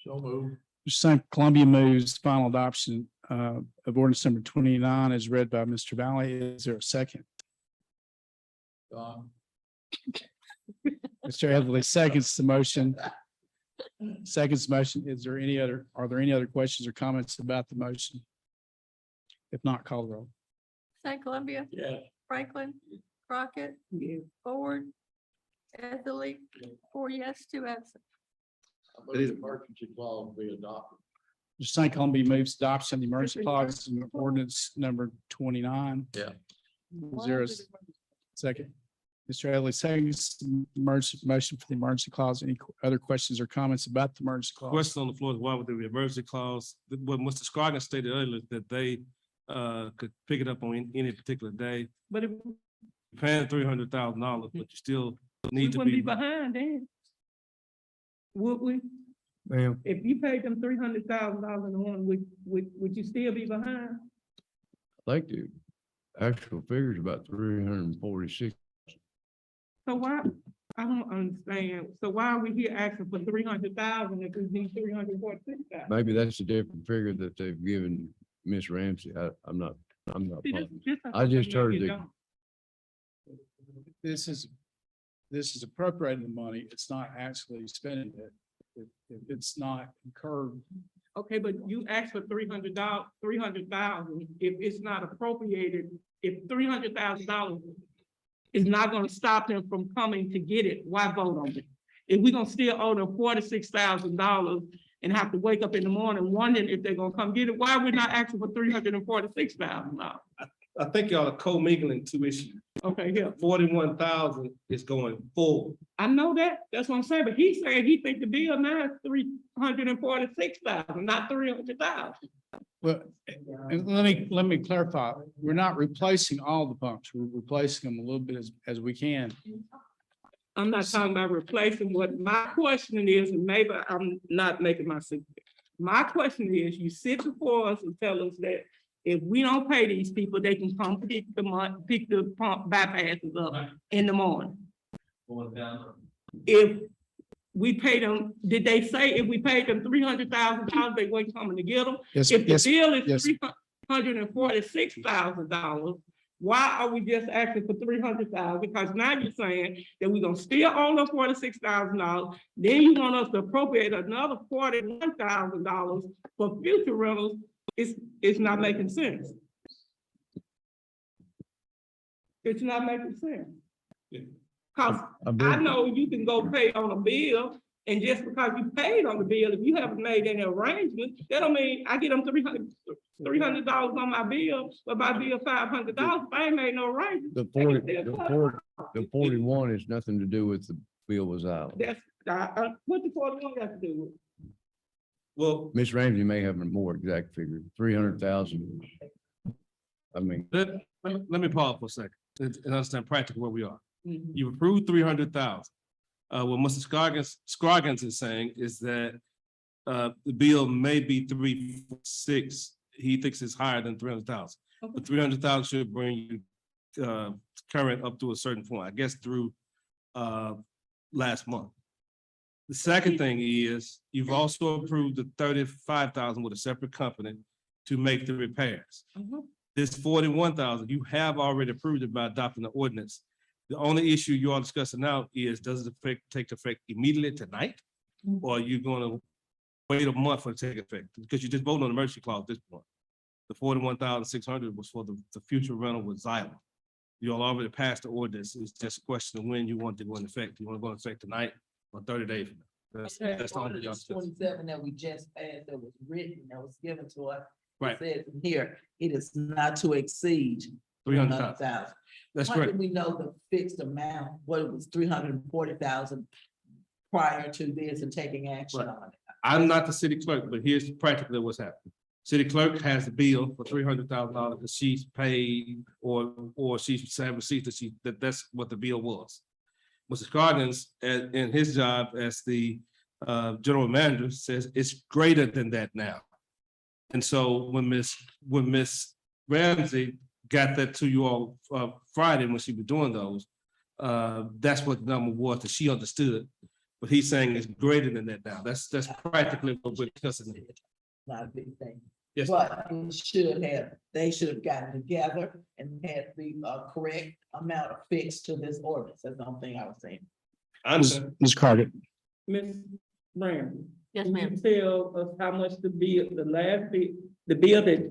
So move. St. Columbia moves final adoption of ordinance number 29 as read by Mr. Valley. Is there a second? Mr. Etherly seconds the motion. Seconds the motion. Are there any other questions or comments about the motion? If not, call the roll. St. Columbia, Yeah. Franklin, Crockett, Yes. Ford, Etherly, 4 yes, 2 absent. The emergency clause be adopted. St. Columbia moves adoption of the emergency clause in ordinance number 29. Yeah. Is there a second? Mr. Adley seconds the emergency motion for the emergency clause. Any other questions or comments about the emergency clause? Question on the floor is why would there be an emergency clause? What Mr. Scroggins stated earlier, that they could pick it up on any particular day, But if paying $300,000, but you still we need to wouldn't be be. behind then. Would we? Ma'am, If you paid them $300,000 in one, would you still be behind? I think the actual figure is about 346. So why, I don't understand. So why are we here asking for 300,000 if we need 346,000? Maybe that's a different figure that they've given Miss Ramsey. I'm not See, positive. this I just heard you the- don't. This is appropriating the money. It's not actually spending it. It's not incurred. Okay, but you asked for $300,000. If it's not appropriated, if $300,000 is not gonna stop them from coming to get it, why vote on it? If we're gonna still owe them $46,000 and have to wake up in the morning wondering if they're gonna come get it, why are we not asking for $346,000? I think y'all are co-mingling two issues. Okay, here, 41,000 is going forward. I know that, that's what I'm saying, but he said he think the bill now is 346,000, not 300,000. Well, and let me clarify. We're not replacing all the pumps. We're replacing them a little bit as we can. I'm not talking about replacing. What my question is, and maybe I'm not making myself. My question is, you sit before us and tell us that if we don't pay these people, they can come pick the pump bypasses up in the morning. If we pay them, did they say if we paid them $300,000, they weren't coming to get them? Yes, If the yes, bill is yes. $346,000, why are we just asking for 300,000? Because now you're saying that we're gonna still owe them $46,000, then you want us to appropriate another $41,000 for future rentals. It's not making sense. It's not making sense. Cause I know you can go pay on a bill, and just because you paid on the bill, if you haven't made any arrangement, that don't mean I get them $300 on my bill, but my bill $500, I ain't made no arrangement. The 41 has nothing to do with the bill was out. That's, what the 41 got to do with? Well, Miss Ramsey may have a more exact figure, 300,000. I mean, let me pause for a second and understand practically where we are. Mhm. You approved 300,000. What Mr. Scroggins is saying is that the bill may be 346. He thinks it's higher than 300,000. Okay. But 300,000 should bring you current up to a certain point, I guess through last month. The second thing is you've also approved the 35,000 with a separate company to make the repairs. Mhm. This 41,000, you have already approved it by adopting the ordinance. The only issue you are discussing now is, does it take effect immediately tonight? Or are you gonna wait a month for it to take effect? Because you just voted on the emergency clause at this point. The 41,600 was for the future rental with Xylem. You all already passed the ordinance. It's just a question of when you want to go into effect. You want to go into effect tonight or 30 days from now? That's the only Ordinance justice. 27 that we just passed, that was written, that was given to us. It Right. says in here, it is not to exceed 300,000. 300,000. That's How correct. did we know the fixed amount, what it was 340,000 prior to this and taking action Right. on it? I'm not the city clerk, but here's practically what's happening. City clerk has a bill for $300,000 that she's paid or she's have received that's what the bill was. Mr. Scoggins, in his job as the general manager, says it's greater than that now. And so when Miss Ramsey got that to you all Friday when she was doing those, that's what the number was that she understood. But he's saying it's greater than that now. That's practically what we're discussing. Not a big thing. Yes, But they should have gotten together and had the correct amount fixed to this ordinance. That's the only thing I was saying. I understand. Ms. Carter, Ms. Brown. Yes, Can ma'am. you tell us how much the bill, the last bill, the bill that,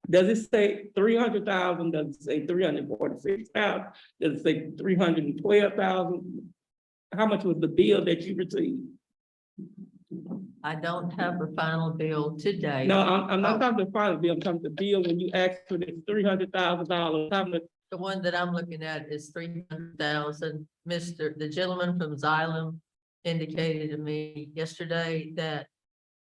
does it say 300,000? Does it say 346,000? Does it say 312,000? How much was the bill that you received? I don't have the final bill today. No, I'm not talking the final bill, I'm talking the bill when you asked for this $300,000, how much? The one that I'm looking at is 300,000. The gentleman from Xylem indicated to me yesterday that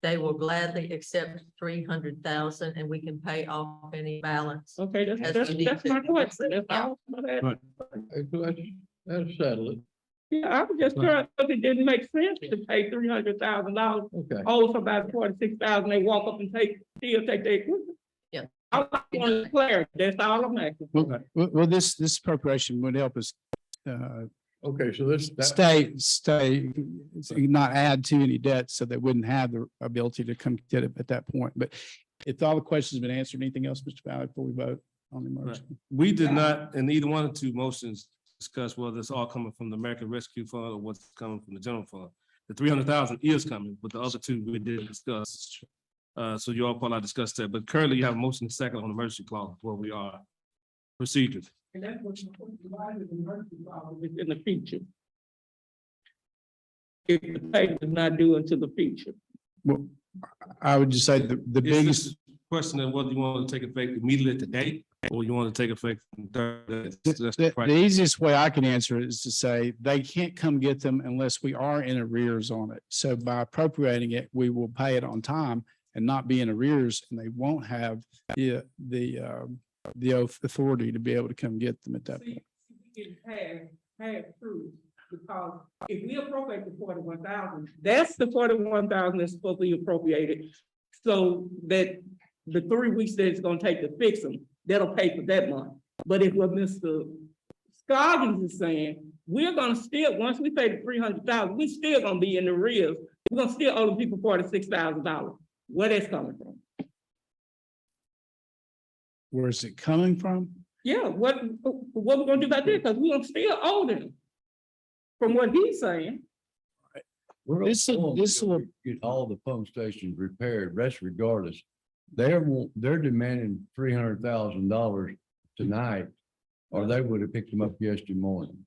they will gladly accept 300,000 and we can pay off any balance. Okay, As that's we need my to. question, that's all. Right. That'll settle it. Yeah, I was just trying, because it didn't make sense to pay $300,000, Okay. oh, somebody 46,000, they walk up and still take their equipment. Yeah. I want clarity, that's all I'm asking. well, this appropriation would help us Okay, so this, stay, not add to any debt so they wouldn't have the ability to come get it at that point. But if all the questions have been answered, anything else, Mr. Valley, before we vote on the motion? We did not, in either one of the two motions, discuss whether it's all coming from the American Rescue Fund or what's coming from the general fund. The 300,000 is coming, but the other two we did discuss. So you all probably discussed that, but currently you have a motion second on the emergency clause where we are procedures. And that's what is in the future. If the payment is not due until the future. Well, I would just say the It's biggest, just a question of whether you want to take effect immediately today or you want to take effect in 30 days. That's the the practice. easiest way I can answer it is to say they can't come get them unless we are in arrears on it. So by appropriating it, we will pay it on time and not be in arrears, and they won't have the authority to be able to come get them at that point. See, we get half through, because if we appropriate the 41,000, that's the 41,000 that's supposed to be appropriated. So that the 3 weeks that it's gonna take to fix them, that'll pay for that month. But if what Mr. Scoggins is saying, we're gonna still, once we pay the 300,000, we still gonna be in the arrears. We're gonna still owe the people $46,000. Where that's coming from? Where is it coming from? Yeah, what we gonna do about that? Because we're gonna still owe them. From what he's saying. This will get all the pump stations repaired, that's regardless. They're demanding $300,000 tonight, or they would have picked them up yesterday morning.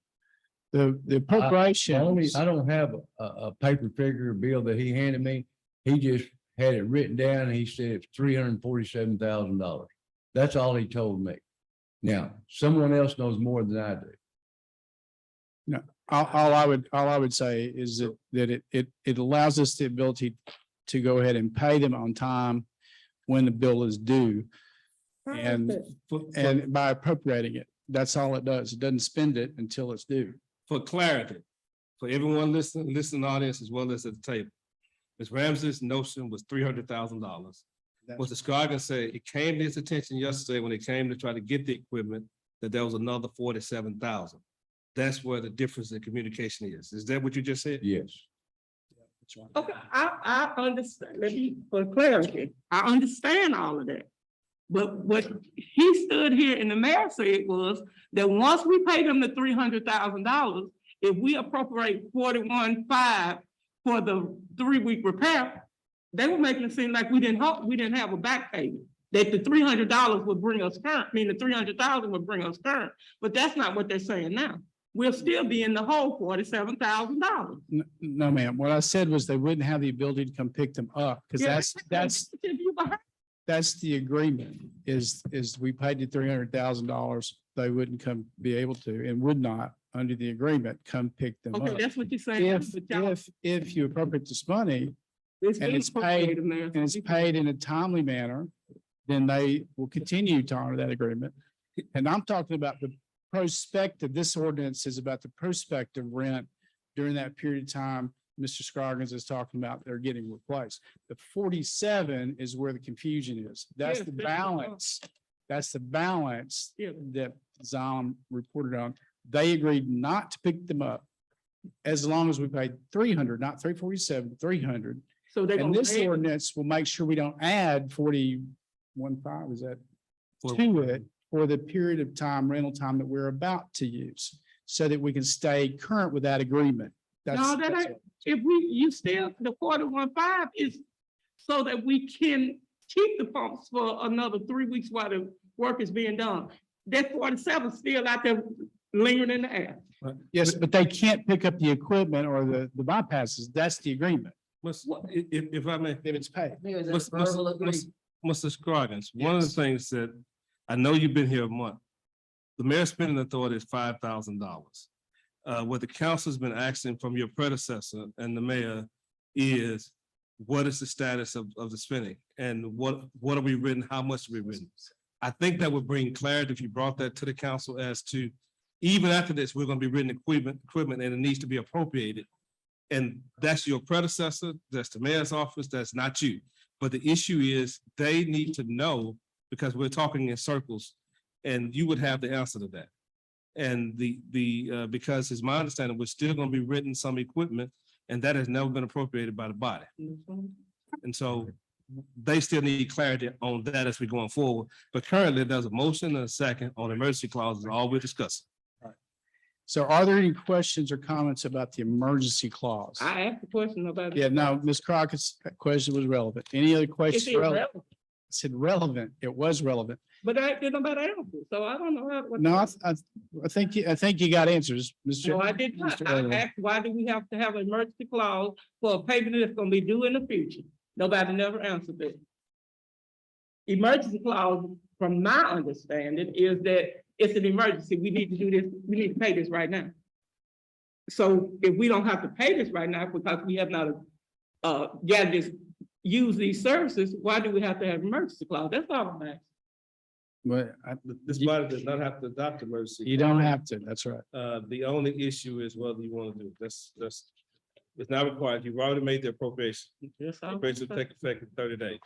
the appropriation. I don't have a paper figure bill that he handed me. He just had it written down and he said it's $347,000. That's all he told me. Now, someone else knows more than I do. All I would say is that it allows us the ability to go ahead and pay them on time when the bill is due. And by appropriating it, that's all it does. It doesn't spend it until it's due. For clarity, for everyone listening audience as well as at the table. Ms. Ramsey's notion was $300,000. Mr. Scoggins said it came to his attention yesterday when they came to try to get the equipment, that there was another 47,000. That's where the difference in communication is. Is that what you just said? Yes. Okay, I understand, let me, for clarity, I understand all of that. But what he stood here and the mayor said was that once we pay them the $300,000, if we appropriate 41.5 for the 3-week repair, they were making it seem like we didn't have a back payment. That the $300 would bring us current, I mean, the 300,000 would bring us current, but that's not what they're saying now. we'll still be in the hole $47,000. No, ma'am. What I said was they wouldn't have the ability to come pick them up because that's the agreement is we paid you $300,000. They wouldn't come be able to and would not under the agreement come pick them Okay, up. that's what you're saying. If you appropriate this money and it's paid and it's paid in a timely manner, then they will continue to honor that agreement. And I'm talking about the prospective, this ordinance is about the prospective rent during that period of time. Mr. Scroggins is talking about they're getting replaced. The 47 is where the confusion is. That's Yes, the that's the balance. That's the balance Yeah. that Zion reported on. They agreed not to pick them up as long as we paid 300, not 347, 300. So they're And gonna this pay. ordinance will make sure we don't add 41.5, is that For- to it for the period of time, rental time that we're about to use, so that we can stay current with that agreement. No, That's that that's ain't, all. if you still, the 41.5 is so that we can keep the pumps for another 3 weeks while the work is being done. That 47 still out there lingering in the air. Yes, but they can't pick up the equipment or the bypasses. That's the agreement. If I may, If it's paid. There's a Ms. verbal agreement. Mr. Scroggins, one of the Yes. things that I know you've been here a month. The mayor's spending authority is $5,000. What the council's been asking from your predecessor and the mayor is, what is the status of the spending? And what are we written? How much are we written? I think that would bring clarity if you brought that to the council as to, even after this, we're gonna be written equipment and it needs to be appropriated. And that's your predecessor, that's the mayor's office, that's not you. But the issue is they need to know, because we're talking in circles, and you would have the answer to that. And because it's my understanding, we're still gonna be written some equipment, and that has never been appropriated by the body. And so they still need clarity on that as we're going forward. But currently, there's a motion and a second on emergency clauses, all we're discussing. So are there any questions or comments about the emergency clause? I asked a question about. Yeah, no, Ms. Crockett's question was relevant. Any other It's questions? irrelevant, I said relevant. It was relevant. but I did nobody answer, so I don't know how. what- No, I think you got answers, Mr. No, I did not. Mr. I Elliott. asked, why do we have to have an emergency clause for a payment that's gonna be due in the future? Nobody never answered that. Emergency clause, from my understanding, is that it's an emergency. We need to do this, we need to pay this right now. So if we don't have to pay this right now because we have not use these services, why do we have to have emergency clause? That's all I'm asking. But This body does not have to adopt emergency. you don't have to. That's right. The only issue is whether you want to do, it. That's, it's not required. You've already made the appropriation. That's all. Appropriation will take effect in 30 days.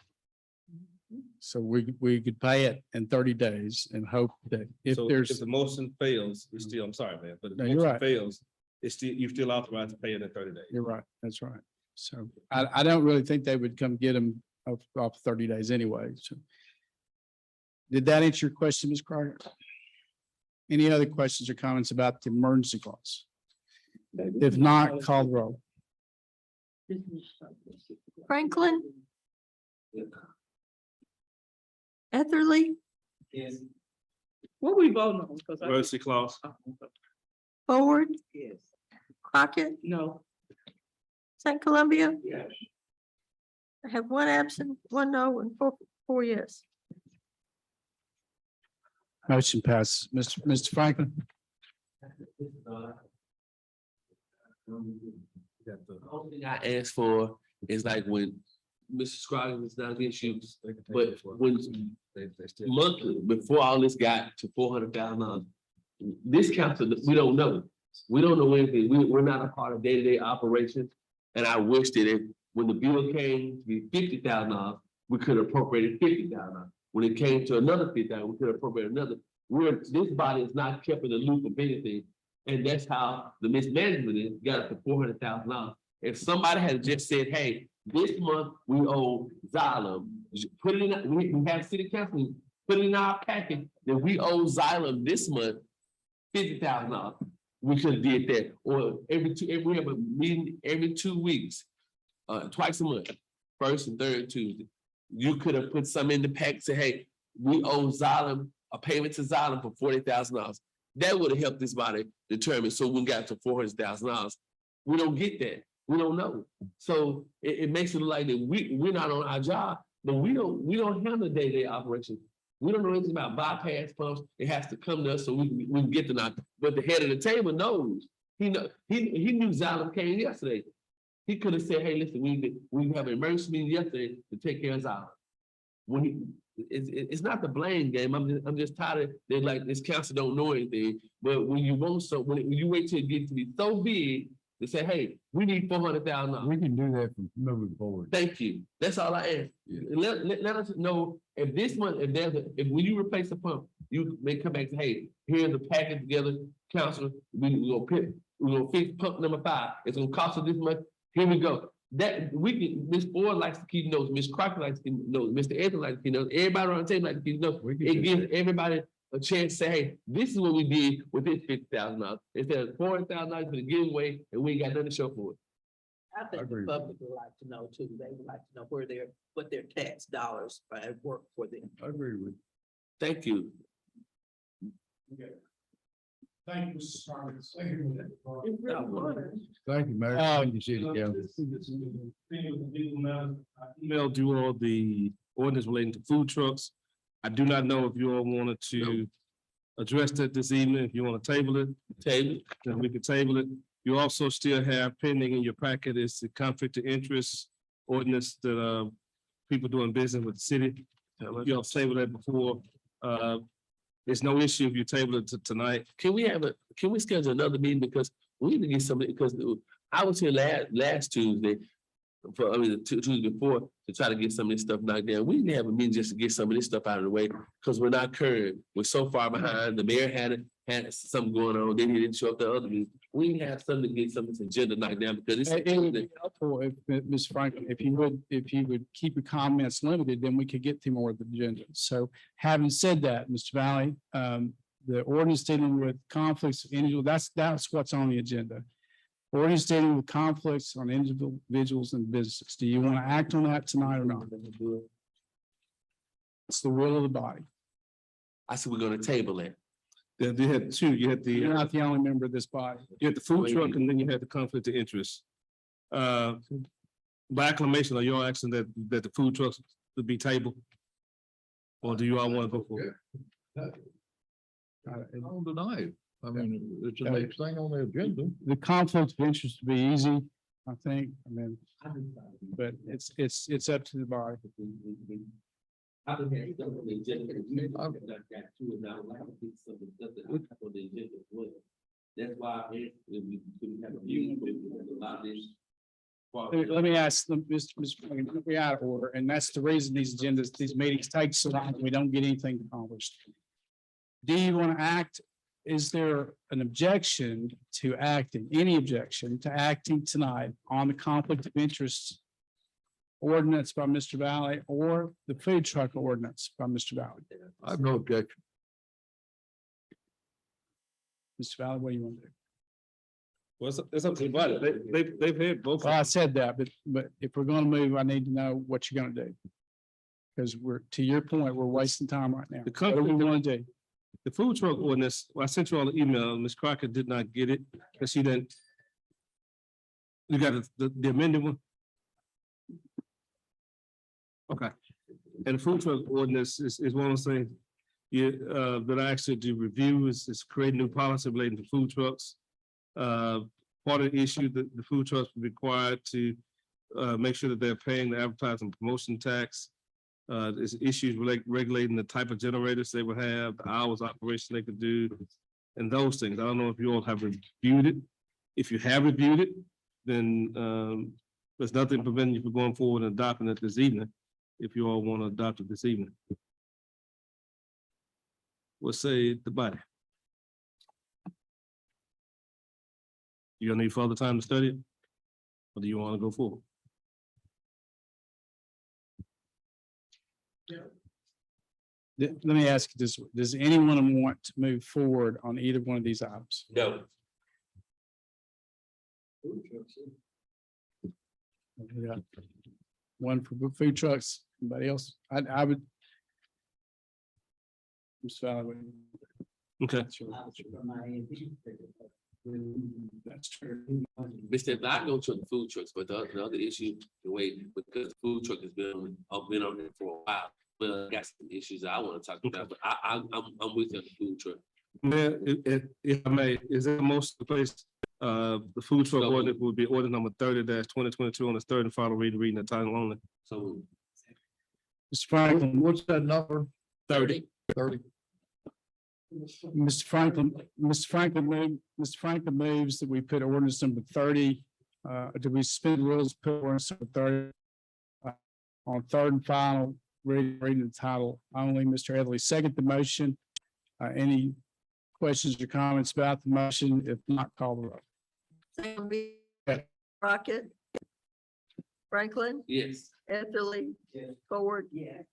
So we could pay it in 30 days and hope that if So there's, if the motion fails, it's still, I'm sorry, man, but if No, the you're motion right. fails, it's still, you're still authorized to pay it in 30 days. you're right. That's right. So I don't really think they would come get them off 30 days anyway. So did that answer your question, Ms. Crockett? Any other questions or comments about the emergency clause? If not, call the roll. Franklin, Etherly, What we voting on? 'Cause I- Emergency clause. Ford, Yes. Crockett, No. St. Columbia. Yes. I have one absent, one no, and four yes. Motion passes. Mr. Franklin? The only thing I asked for is like when Mr. Scroggins is not against you, but when monthly, before all this got to $400,000, this council, we don't know. We don't know anything. We're not a part of day-to-day operations. And I wish that if, when the bill came to be $50,000, we could have appropriated $50,000. When it came to another $50,000, we could have appropriated another. This body is not kept in the loop of anything. And that's how the mismanagement is, got up to $400,000. If somebody had just said, hey, this month we owe Xylem, put it in, we have city council, put it in our packet that we owe Xylem this month $50,000. We could have did that, or we have a meeting every 2 weeks, twice a month, first and third Tuesday. You could have put some in the pack, say, hey, we owe Xylem, a payment to Xylem for $40,000. That would have helped this body determine, so we got to $400,000. We don't get that. We don't know. So it makes it look like that we're not on our job, but we don't handle day-to-day operations. We don't know anything about bypass pumps. It has to come to us so we can get them out. But the head of the table knows. He knew Xylem came yesterday. He could have said, hey, listen, we have an emergency meeting yesterday to take care of Xylem. When it's not the blame game. I'm just tired of they like this council don't know anything. But when you want when you wait till it gets to be so big to say, hey, we need $400,000. We can do that from moving forward. Thank you. That's all I ask. Yeah. Let us know if this one, if when you replace the pump, you may come back and say, hey, here's the package together, council, we're gonna fix pump number 5. It's gonna cost us this much. Here we go. That we can, Ms. Ford likes to keep notes, Ms. Crocker likes to keep notes, Mr. Anthony likes to keep notes, everybody around the table likes to keep notes. It gives everybody a chance to say, hey, this is what we did with this $50,000. Instead of $400,000 for the giveaway, and we ain't got nothing to show for it. I think the public would like to know too. They would like to know what their tax dollars are at work for them. I agree with you. Thank you. Thank you, Mr. Carter. Thank you, Mayor. Thank you, City Council. Emailed you all the ordinance relating to food trucks. I do not know if you all wanted to address that this evening. If you want to table it, then we can table it. You also still have pending in your packet is the conflict of interest ordinance that people doing business with the city. You all tabled that before. There's no issue if you table it tonight. Can we schedule another meeting because we need to get somebody, because I was here last Tuesday, Tuesday before, to try to get some of this stuff knocked down. We didn't have a meeting just to get some of this stuff out of the way, because we're not current. We're so far behind. The mayor had something going on, then he didn't show up to other meetings. We didn't have something to get some of this agenda knocked down because it's. It would be helpful if, Ms. Franklin, if you would keep your comments limited, then we could get through more of the agenda. So having said that, Mr. Valley, the ordinance dealing with conflicts of individual, that's what's on the agenda. Ordinance dealing with conflicts on individuals and businesses. Do you want to act on that tonight or not? It's the will of the body. I said, we're gonna table it. Then you had two. You had You're not the only member of this body. You had the food truck and then you had the conflict of interest. By acclamation, are you all asking that the food trucks would be tabled? Or do you all want to go for it? I don't deny it. I mean, it's the next thing on the agenda. The conflict of interest would be easy, I think. I mean, but it's up to the body. I've been here, stuff on the agenda. I've got two and now I have to get some of the stuff that I have on the agenda as well. That's why if we couldn't have a meeting, we would have a lot of this. Let me ask them, Mr. We're out of order, and that's the reason these agendas, these meetings take so long, we don't get anything accomplished. Do you want to act? Is there an objection to acting, any objection to acting tonight on the conflict of interest ordinance by Mr. Valley or the food truck ordinance by Mr. Valley? I have no objection. Mr. Valley, what do you want to do? Well, it's up to the body. They've had both. Well, I said that, but if we're going to move, I need to know what you're going to do. Because to your point, we're wasting time right now. The What do we want to do? The food truck ordinance, well, I sent you all an email. Ms. Crocker did not get it because she didn't. You got the amended one? Okay. And the food truck ordinance is one of those things that I actually do review is create new policy relating to food trucks. Part of the issue that the food trucks are required to make sure that they're paying the advertising promotion tax. There's issues regulating the type of generators they would have, the hours of operation they could do, and those things. I don't know if you all have reviewed it. If you have reviewed it, then there's nothing preventing you from going forward and adopting it this evening. If you all want to adopt it this evening. We'll say the body. You gonna need further time to study it? Or do you want to go forward? Let me ask you this, does anyone want to move forward on either one of these items? No. We got one for food trucks, anybody else? I would. Mr. Valley, Okay, That's true. Mr. Not go to the food trucks, but the other issue, the way, because the food truck has been on there for a while. Well, I got some issues I want to talk about, but I'm with you on the food truck. Mayor, if I may, is there most of the place, the food truck So- ordinance would be order number 30-2022 on its third and final reading the title only. So Mr. Franklin, What's that number? 30. 30. Mr. Franklin moves that we put ordinance number 30. Do we suspend rules, put ordinance number 30 on third and final reading the title only? Mr. Edley, second the motion. Any questions or comments about the motion? If not, call the roll. Samby, Yeah. Crockett, Franklin, Yes. Etherly, Ford,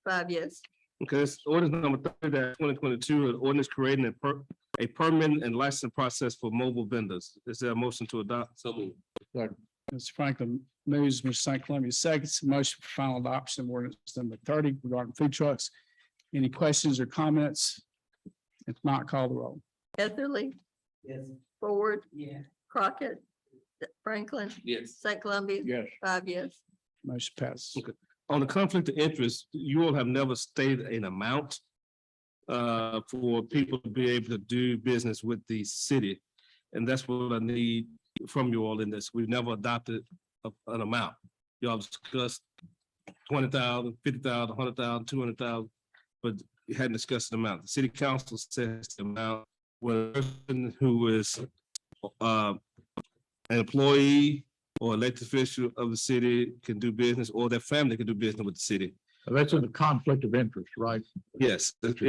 5 yes. Okay, this ordinance number 30-2022, an ordinance creating a permit and license process for mobile vendors. Is there a motion to adopt? So moved. Mr. Franklin moves, Mr. St. Columbia seconds. Motion for final adoption of ordinance number 30 regarding food trucks. Any questions or comments? If not, call the roll. Etherly. Yes. Ford. Yeah. Crockett, Franklin, Yes. St. Columbia. Yes. 5 yes. Motion passes. Okay. On the conflict of interest, you all have never stated an amount for people to be able to do business with the city. And that's what I need from you all in this. We've never adopted an amount. Y'all discussed 20,000, 50,000, 100,000, 200,000, but you hadn't discussed the amount. The city council says the amount when a person who is an employee or elected official of the city can do business, or their family can do business with the city. That's in the conflict of interest, right? Yes, it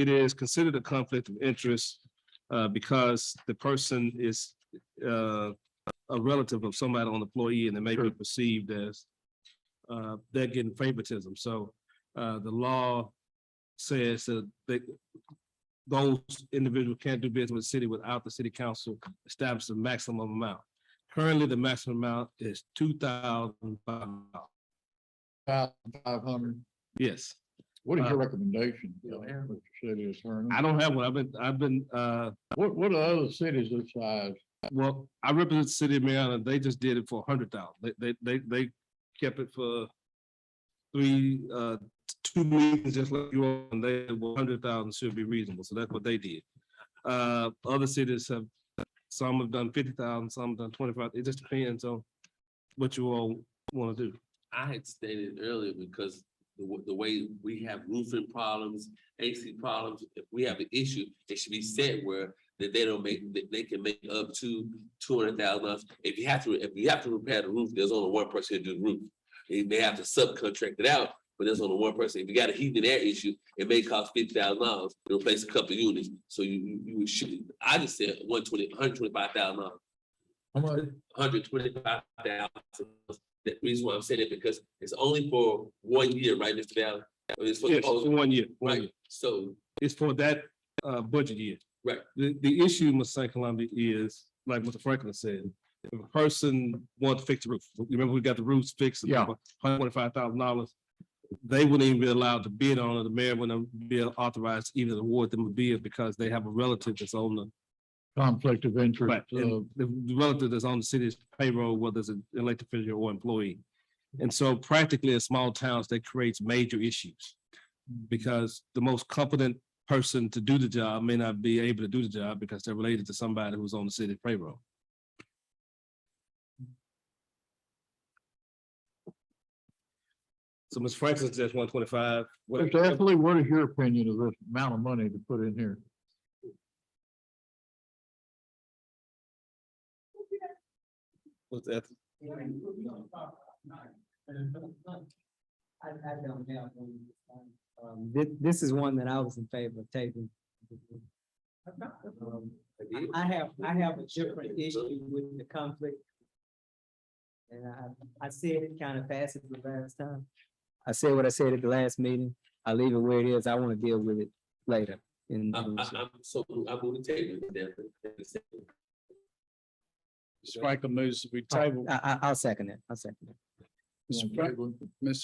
is considered a conflict of interest because the person is a relative of somebody on the employee, and they may be perceived as they're getting favoritism. So the law says that those individuals can't do business with the city without the city council establishing a maximum amount. Currently, the maximum amount is $2,500. 500. Yes, What is your recommendation, Mr. City Attorney? I don't have one. I've been, What are other cities this size? well, I represent the city of Mariana. They just did it for 100,000. They kept it for 2 meetings, just like you all, and they, 100,000 should be reasonable. So that's what they did. Other cities have, some have done 50,000, some have done 25. It just depends on what you all want to do. I had stated earlier because the way we have roofing problems, AC problems, if we have an issue, it should be set where that they can make up to $200,000. If you have to repair the roof, there's only one person to do the roof. They have to subcontract it out, but there's only one person. If you got a heat and air issue, it may cost $50,000 to replace a couple of units. So you should, I just said $125,000. How much? $125,000. The reason why I'm saying it because it's only for 1 year, right, Mr. Valley? It's for Yes, for 1 year. right. So It's for that budget year. Right. The issue, Mr. St. Columbia, is, like Mr. Franklin said, if a person wants to fix the roof, remember we got the roofs fixed, Yeah. $125,000. They wouldn't even be allowed to bid on it. The mayor wouldn't be authorized to even award them a bid because they have a relative that's on the, Conflict of right, interest. and the relative that's on the city's payroll, whether it's an elected official or employee. And so practically in small towns, that creates major issues because the most competent person to do the job may not be able to do the job because they're related to somebody who's on the city's payroll. So Ms. Franklin says 125. Mr. Etherly, what is your opinion of this amount of money to put in here? What's that? I don't have one. This is one that I was in favor of taking. I have a different issue with the conflict. And I said it kind of fast the last time. I said what I said at the last meeting. I leave it where it is. I want to deal with it later. I'm going to table it. Mr. Franklin moves that we table. I'll second it. I'll second it. Mr.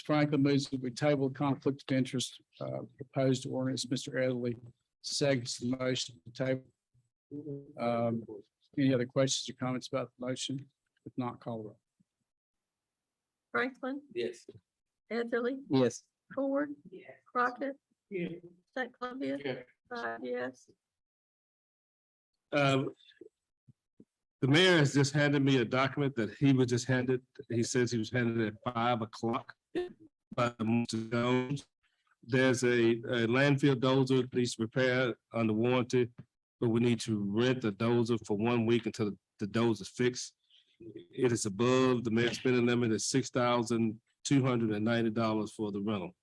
Franklin moves that we table conflict of interest proposed ordinance. Mr. Edley seconds the motion to table. Any other questions or comments about the motion? If not, call the roll. Franklin, Yes. Etherly, Yes. Ford, Crockett, Yeah. St. Columbia, Yeah. 5 yes. The mayor has just handed me a document that he was just handed. He says he was handed at 5 o'clock. By Mr. Jones. There's a landfill dozer that needs repair under warranty, but we need to rent the dozer for 1 week until the dozer is fixed. It is above the mayor's spending limit is $6,290 for the rental.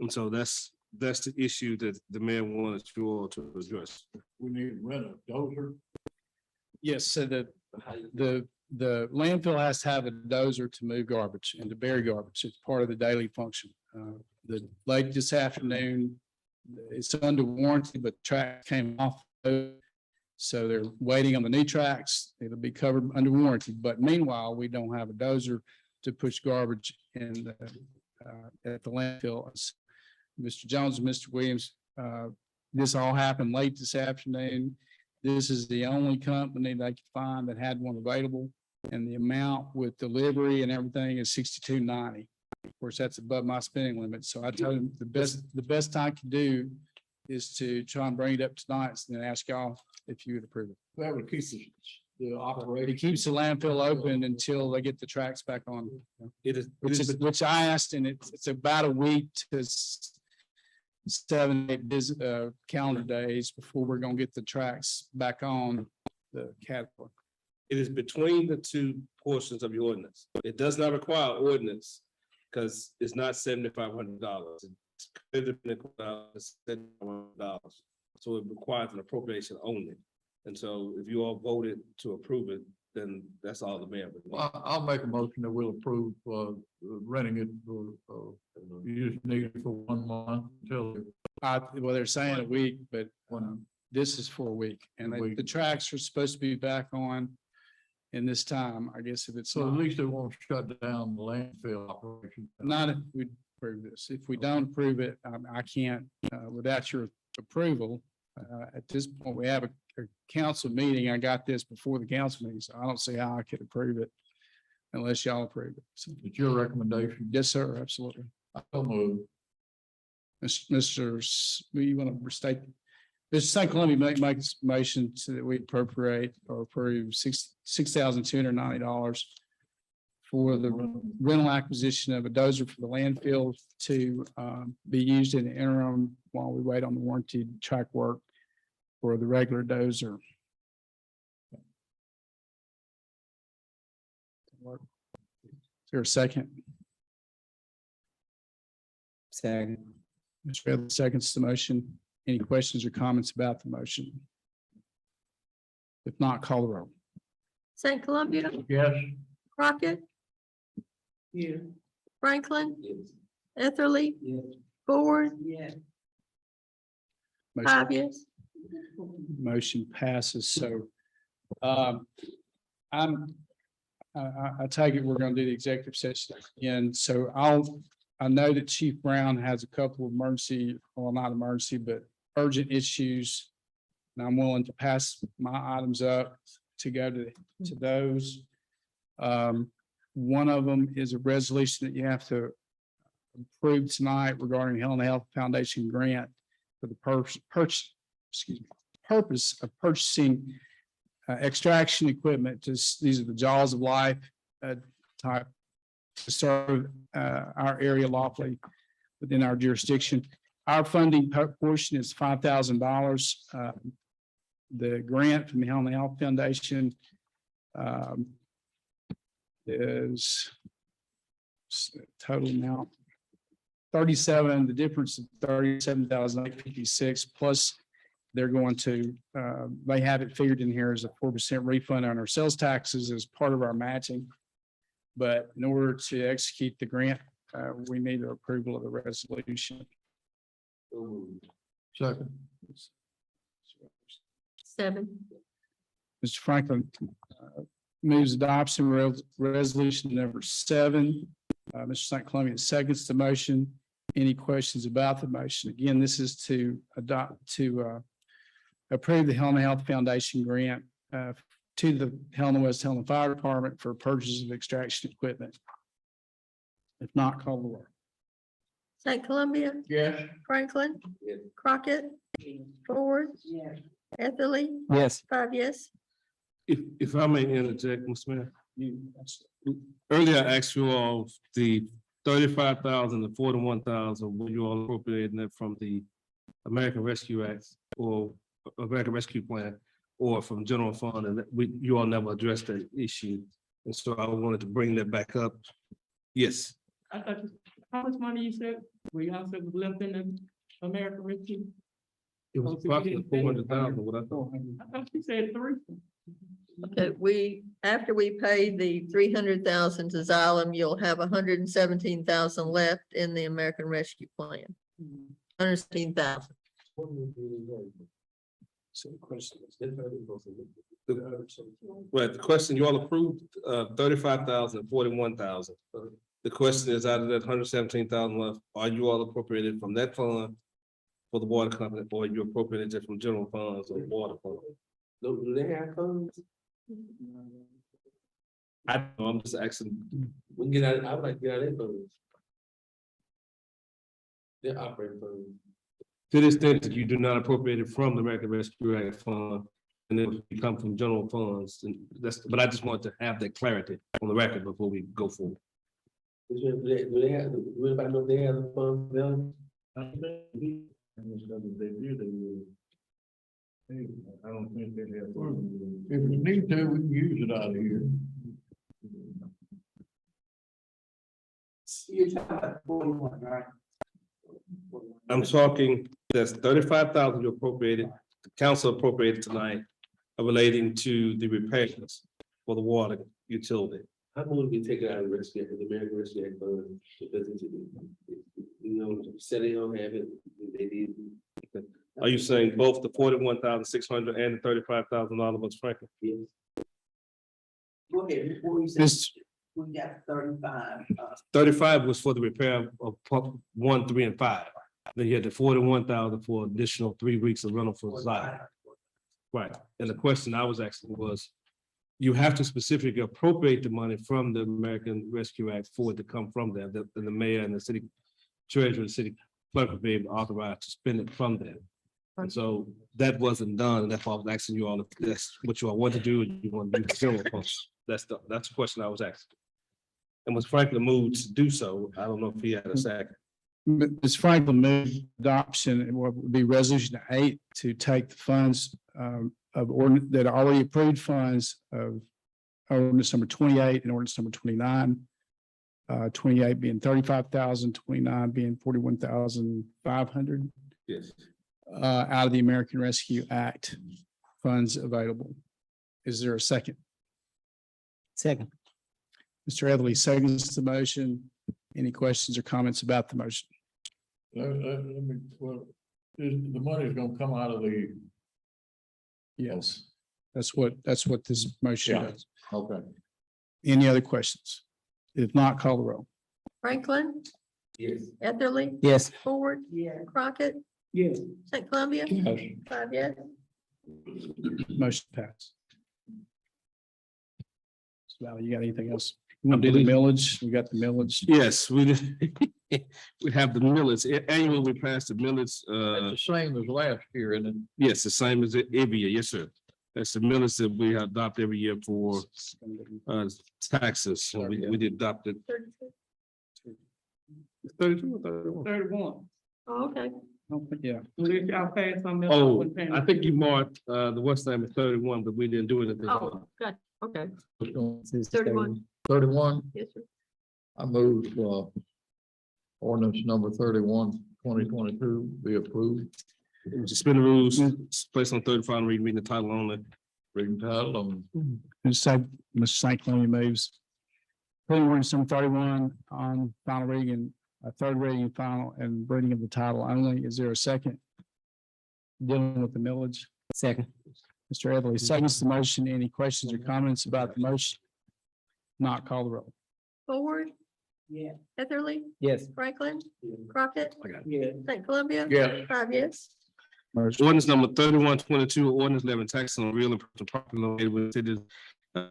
And so that's the issue that the mayor wanted you all to address. We need to rent a dozer. Yes, so the landfill has to have a dozer to move garbage and to bury garbage. It's part of the daily function. The late this afternoon, it's under warranty, but track came off. So they're waiting on the new tracks. It'll be covered under warranty. But meanwhile, we don't have a dozer to push garbage in at the landfill. Mr. Jones and Mr. Williams, this all happened late this afternoon. This is the only company they could find that had one available, and the amount with delivery and everything is $62.90. Of course, that's above my spending limit. So I told him the best I could do is to try and bring it up tonight and then ask y'all if you would approve it. That would keep the operation. It keeps the landfill open until they get the tracks back on. It is, Which I asked, and it's about a week to 7, 8 calendar days before we're gonna get the tracks back on the category. it is between the two portions of your ordinance. It does not require ordinance because it's not $7,500. It's $7,500. So it requires an appropriation only. And so if you all voted to approve it, then that's all the mayor would need. Well, I'll make a motion that we'll approve, renting it for, you just need it for 1 month until. Well, they're saying a week, but this is for a week, and A week. the tracks are supposed to be back on in this time. I guess if it's So at not, least they won't shut down the landfill operation. not if we approve this. If we don't approve it, I can't, without your approval. At this point, we have a council meeting. I got this before the council meeting, so I don't see how I could approve it unless y'all approve it. So, It's your recommendation. yes, sir, absolutely. I'll move. Mr. You want to restate? Mr. St. Columbia make this motion so that we appropriate or approve $6,290 for the rental acquisition of a dozer for the landfill to be used in the interim while we wait on the warranty track work for the regular dozer. Is there a second? Second. Mr. Redley seconds the motion. Any questions or comments about the motion? If not, call the roll. St. Columbia, Yes. Crockett, Yeah. Franklin, Etherly, Ford, Motion 5 yes. Motion passes, so. I take it we're gonna do the executive session again, so I know that Chief Brown has a couple of emergency, well, not emergency, but urgent issues. And I'm willing to pass my items up to go to those. One of them is a resolution that you have to approve tonight regarding Helena Health Foundation grant for the purpose of purchasing extraction equipment. These are the jaws of life type to serve our area lawfully within our jurisdiction. Our funding portion is $5,000. The grant from the Helena Health Foundation is total amount 37, the difference of 37,856 plus they're going to, they have it figured in here as a 4% refund on our sales taxes as part of our matching. But in order to execute the grant, we need the approval of the resolution. Second. 7, Mr. Franklin moves adoption resolution number 7. Mr. St. Columbia seconds the motion. Any questions about the motion? Again, this is to approve the Helena Health Foundation grant to the Helena-West Helena Fire Department for purchase of extraction equipment. If not, call the roll. St. Columbia, Yes. Franklin, Yes. Crockett, Ford, Etherly, Yes. 5 yes. If I may interject, Mr. Mayor. Earlier, I asked you all the 35,000 to 41,000, were you all appropriating that from the American Rescue Act or American Rescue Plan or from general fund, and you all never addressed that issue. And so I wanted to bring that back up. Yes, I thought, how much money you said, y'all said was left in the American Rescue? it was approximately 400,000, what I thought. I thought you said 3. Okay, after we pay the 300,000 to Xylem, you'll have 117,000 left in the American Rescue Plan. 117,000. Right, the question, you all approved 35,000, 41,000. The question is, out of that 117,000 left, are you all appropriated from that fund for the water company, or you appropriated just from general funds or water fund? Do they have funds? I don't know, I'm just asking. We can get out, I would like to get out of their funds. Their operating funds. To the extent that you do not appropriate it from the American Rescue Act fund, and it would come from general funds, and that's, but I just want to have that clarity on the record before we go forward. Do they have, do anybody know if they have the funds available? I don't think they have. If we need to, we can use it out of here. You're talking about 41, right? I'm talking, that's 35,000 you appropriated, the council appropriated tonight, relating to the repairs for the water utility. How come we can take it out of the rescue, the American Rescue Act fund? Because you know, said they don't have it, they need. Are you saying both the 41,600 and the $35,000 was Franklin? Yes. Go ahead, before you say, This, we got 35. 35 was for the repair of pump 1, 3, and 5. Then you had the 41,000 for additional 3 weeks of rental for Zion. Right, and the question I was asking was, you have to specifically appropriate the money from the American Rescue Act for it to come from there, the mayor and the city treasurer, the city clerk would be able to authorize to spend it from there. And so that wasn't done, and that's why I was asking you all if that's what you all want to do, and you want to do the general funds. That's the question I was asking. And was Franklin moved to do so? I don't know if he had a second. Ms. Franklin moved adoption, and what would be resolution 8 to take the funds of ordinance that are already approved funds of ordinance number 28 and ordinance number 29. 28 being 35,000, 29 being 41,500 Yes. out of the American Rescue Act funds available. Is there a second? Second. Mr. Everly seconds the motion. Any questions or comments about the motion? Let me, well, the money's gonna come out of the, Yes, that's what this motion Yeah. does. okay. Any other questions? If not, call the roll. Franklin, Yes. Etherly, Yes. Ford, Crockett, Yes. St. Columbia, Yes. 5 yes. Motion passed. Val, you got anything else? You want to do the millage? We got the millage. Yes, we we have the millage. Annually, we pass the millage. It's the same as last year, isn't it? Yes, the same as every year. Yes, sir. That's the millage that we adopt every year for taxes. So we did adopt it. 32 or 31? 31. Oh, okay. Yeah, Unless y'all pass something else. Oh, with payment. I think you marked the West Ham is 31, but we didn't do anything. Oh, good. Okay. Since 31. 31, Yes, sir. I move, ordinance number 31, 2022 be approved. Suspend the rules, place on third and final reading the title only. Reading title, and so Mr. St. Columbia moves. Putting ordinance number 31 on final reading and a third reading and final and reading of the title only. Is there a second? Dealing with the millage. Second. Mr. Everly seconds the motion. Any questions or comments about the motion? Not call the roll. Ford, Yeah. Etherly, Yes. Franklin, Crockett, Yeah. St. Columbia. Yes. 5 yes. Ordinance number 3122, ordinance levying taxes on real and personal property located within cities.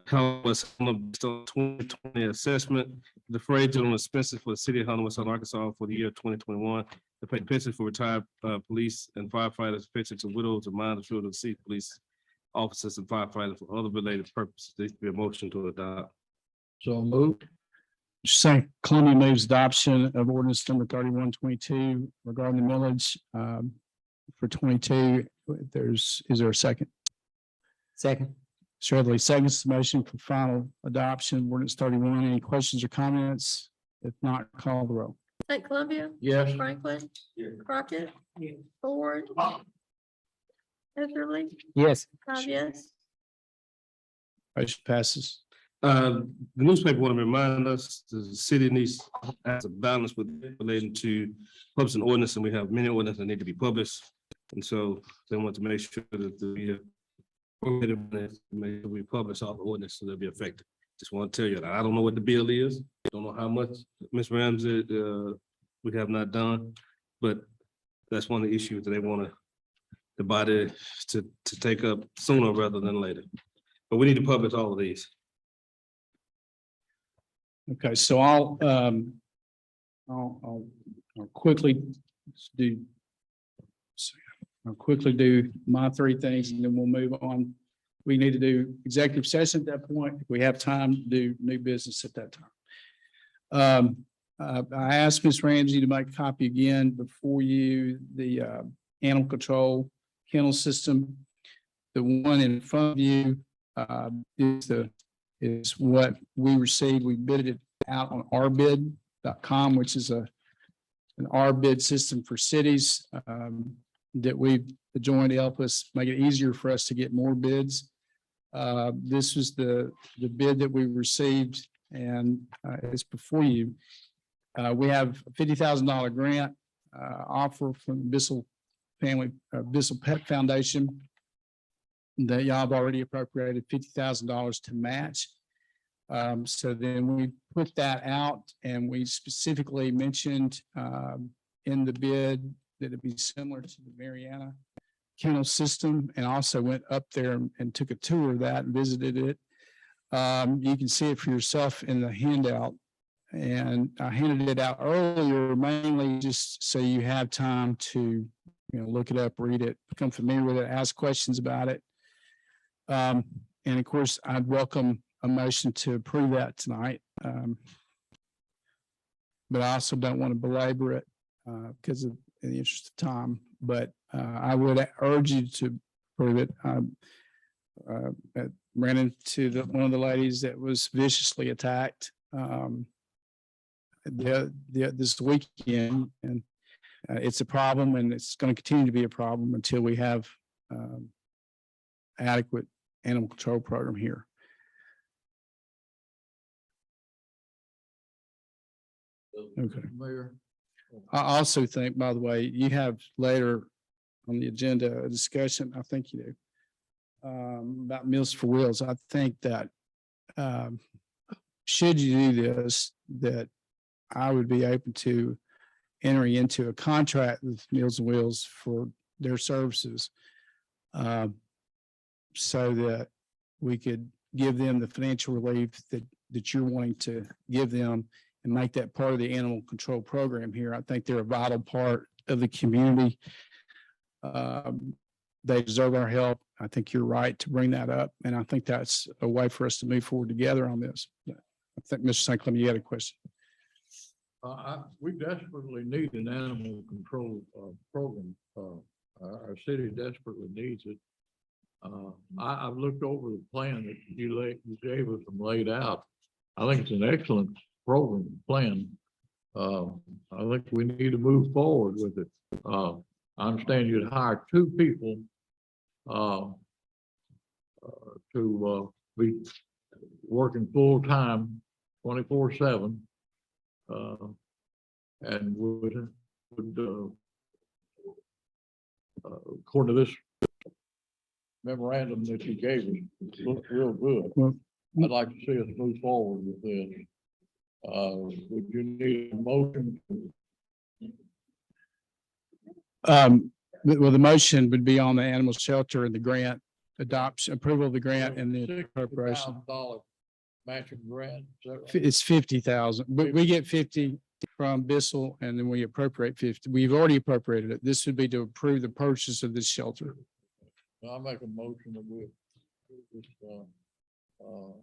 Helena-West, based on 2020 assessment, defray general expenses for the city of Helena-West, Arkansas for the year 2021. The pay pension for retired police and firefighters, pension to widows and minors, children of deceased police officers and firefighters for other related purposes. There should be a motion to adopt. So moved. St. Columbia moves adoption of ordinance number 3122 regarding the millage for 22. Is there a second? Second. Shirley seconds the motion for final adoption, ordinance 31. Any questions or comments? If not, call the roll. St. Columbia, Yes. Franklin, Crockett, Ford, Etherly, Yes. 5 yes. Motion passes. The newspaper want to remind us, the city needs, has a balance with relating to publishing ordinance, and we have many ordinances that need to be published. And so they want to make sure that we publish all the ordinance so they'll be effective. Just want to tell you that I don't know what the bill is. Don't know how much, Ms. Ramsey, we have not done, but that's one of the issues that they want the body to take up sooner rather than later. But we need to publish all of these. Okay, so I'll quickly do. I'll quickly do my three things and then we'll move on. We need to do executive session at that point. If we have time to do new business at that time. I asked Ms. Ramsey to make a copy again before you, the animal control kennel system. The one in front of you is what we received. We bid it out on rbid.com, which is an rbid system for cities that we've joined to help us make it easier for us to get more bids. This was the bid that we received and it's before you. We have a $50,000 grant offer from Bissell Pet Foundation that y'all have already appropriated $50,000 to match. So then we put that out and we specifically mentioned in the bid that it'd be similar to the Mariana kennel system, and also went up there and took a tour of that and visited it. You can see it for yourself in the handout. And I handed it out earlier, mainly just so you have time to, look it up, read it, become familiar with it, ask questions about it. And of course, I'd welcome a motion to approve that tonight. But I also don't want to belabor it because of in the interest of time. But I would urge you to approve it. Ran into one of the ladies that was viciously attacked this weekend, and it's a problem, and it's going to continue to be a problem until we have adequate animal control program here. Okay. Mayor. I also think, by the way, you have later on the agenda a discussion, I think you do, about Meals for Wheels. I think that should you do this, that I would be open to entering into a contract with Meals on Wheels for their services so that we could give them the financial relief that you're wanting to give them and make that part of the animal control program here. I think they're a vital part of the community. They deserve our help. I think you're right to bring that up. And I think that's a way for us to move forward together on this. I think, Mr. St. Clement, you had a question. We desperately need an animal control program. Our city desperately needs it. I've looked over the plan that you gave us and laid out. I think it's an excellent program plan. I think we need to move forward with it. I understand you'd hire 2 people to be working full-time 24/7 and would according to this memorandum that you gave us, looks real good. Well, I'd like to see us move forward with this. Would you need a motion? Well, the motion would be on the animal shelter and the grant adoption, approval of the grant and the appropriation. $60,000 matching grant. Is that right? It's 50,000, but we get 50 from Bissell and then we appropriate 50. We've already appropriated it. This would be to approve the purchase of this shelter. I'll make a motion that we, this,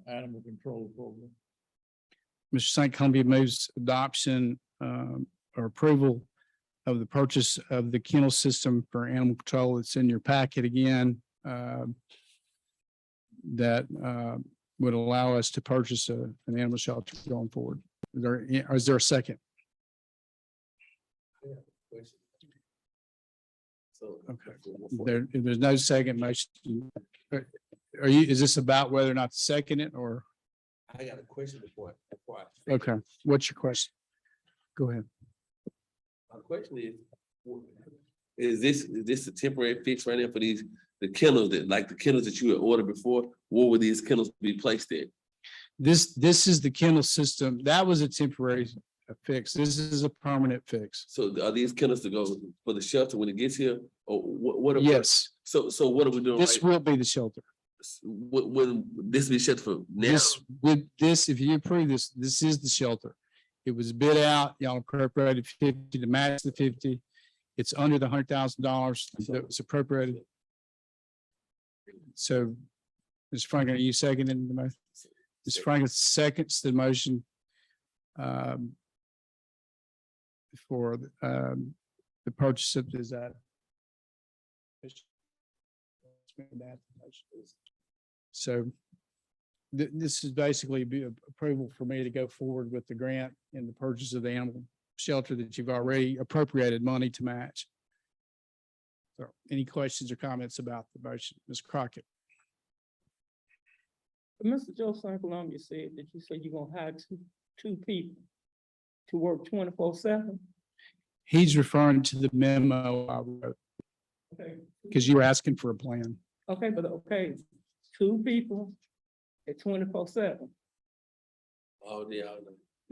animal control program. Mr. St. Columbia moves adoption or approval of the purchase of the kennel system for animal control. It's in your packet again. That would allow us to purchase an animal shelter going forward. Is there a second? Okay. There's no second motion. Is this about whether or not to second it or? I got a question before. Okay, what's your question? Go ahead. My question is this a temporary fix right now for these, the kennels the kennels that you had ordered before? Where would these kennels be placed in? This is the kennel system. That was a temporary fix. This is a permanent fix. So are these kennels to go for the shelter when it gets here? Or what? Yes, So what are we doing? this will be the shelter. When this be shelter for now? If you approve this, this is the shelter. It was bid out, y'all appropriated 50 to match the 50. It's under the $100,000 that was appropriated. So, Mr. Franklin, are you seconding the motion? Mr. Franklin seconds the motion for the purchase of this item. So this is basically approval for me to go forward with the grant and the purchase of the animal shelter that you've already appropriated money to match. So any questions or comments about the motion? Ms. Crockett? Mr. Joe St. Columbia said that you said you're gonna hire two people to work 24/7. He's referring to the memo I wrote Okay. because you were asking for a plan. Okay, but okay, two people at 24/7. Oh, yeah.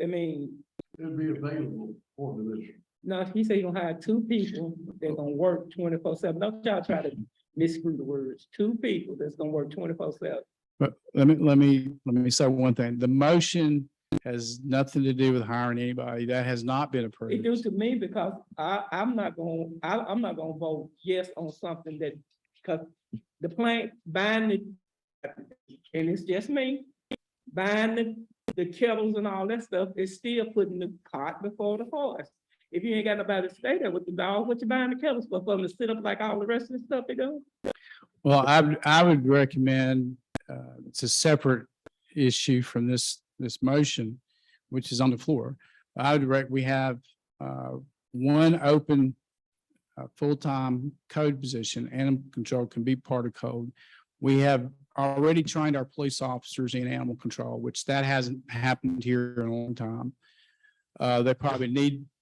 I mean, It'll be available for this. no, he said you're gonna hire two people that's gonna work 24/7. Don't y'all try to miscrew the words. Two people that's gonna work 24/7. But let me say one thing. The motion has nothing to do with hiring anybody. That has not been It approved. do to me because I'm not gonna vote yes on something that, because the plant buying it, and it's just me, buying the kettles and all that stuff is still putting the cart before the horse. If you ain't got nobody to stay there with the dog, what you buying the kettles for them to sit up like all the rest of the stuff they do? Well, I would recommend, it's a separate issue from this motion, which is on the floor. I would we have one open full-time code position. Animal control can be part of code. We have already trained our police officers in animal control, which that hasn't happened here in a long time.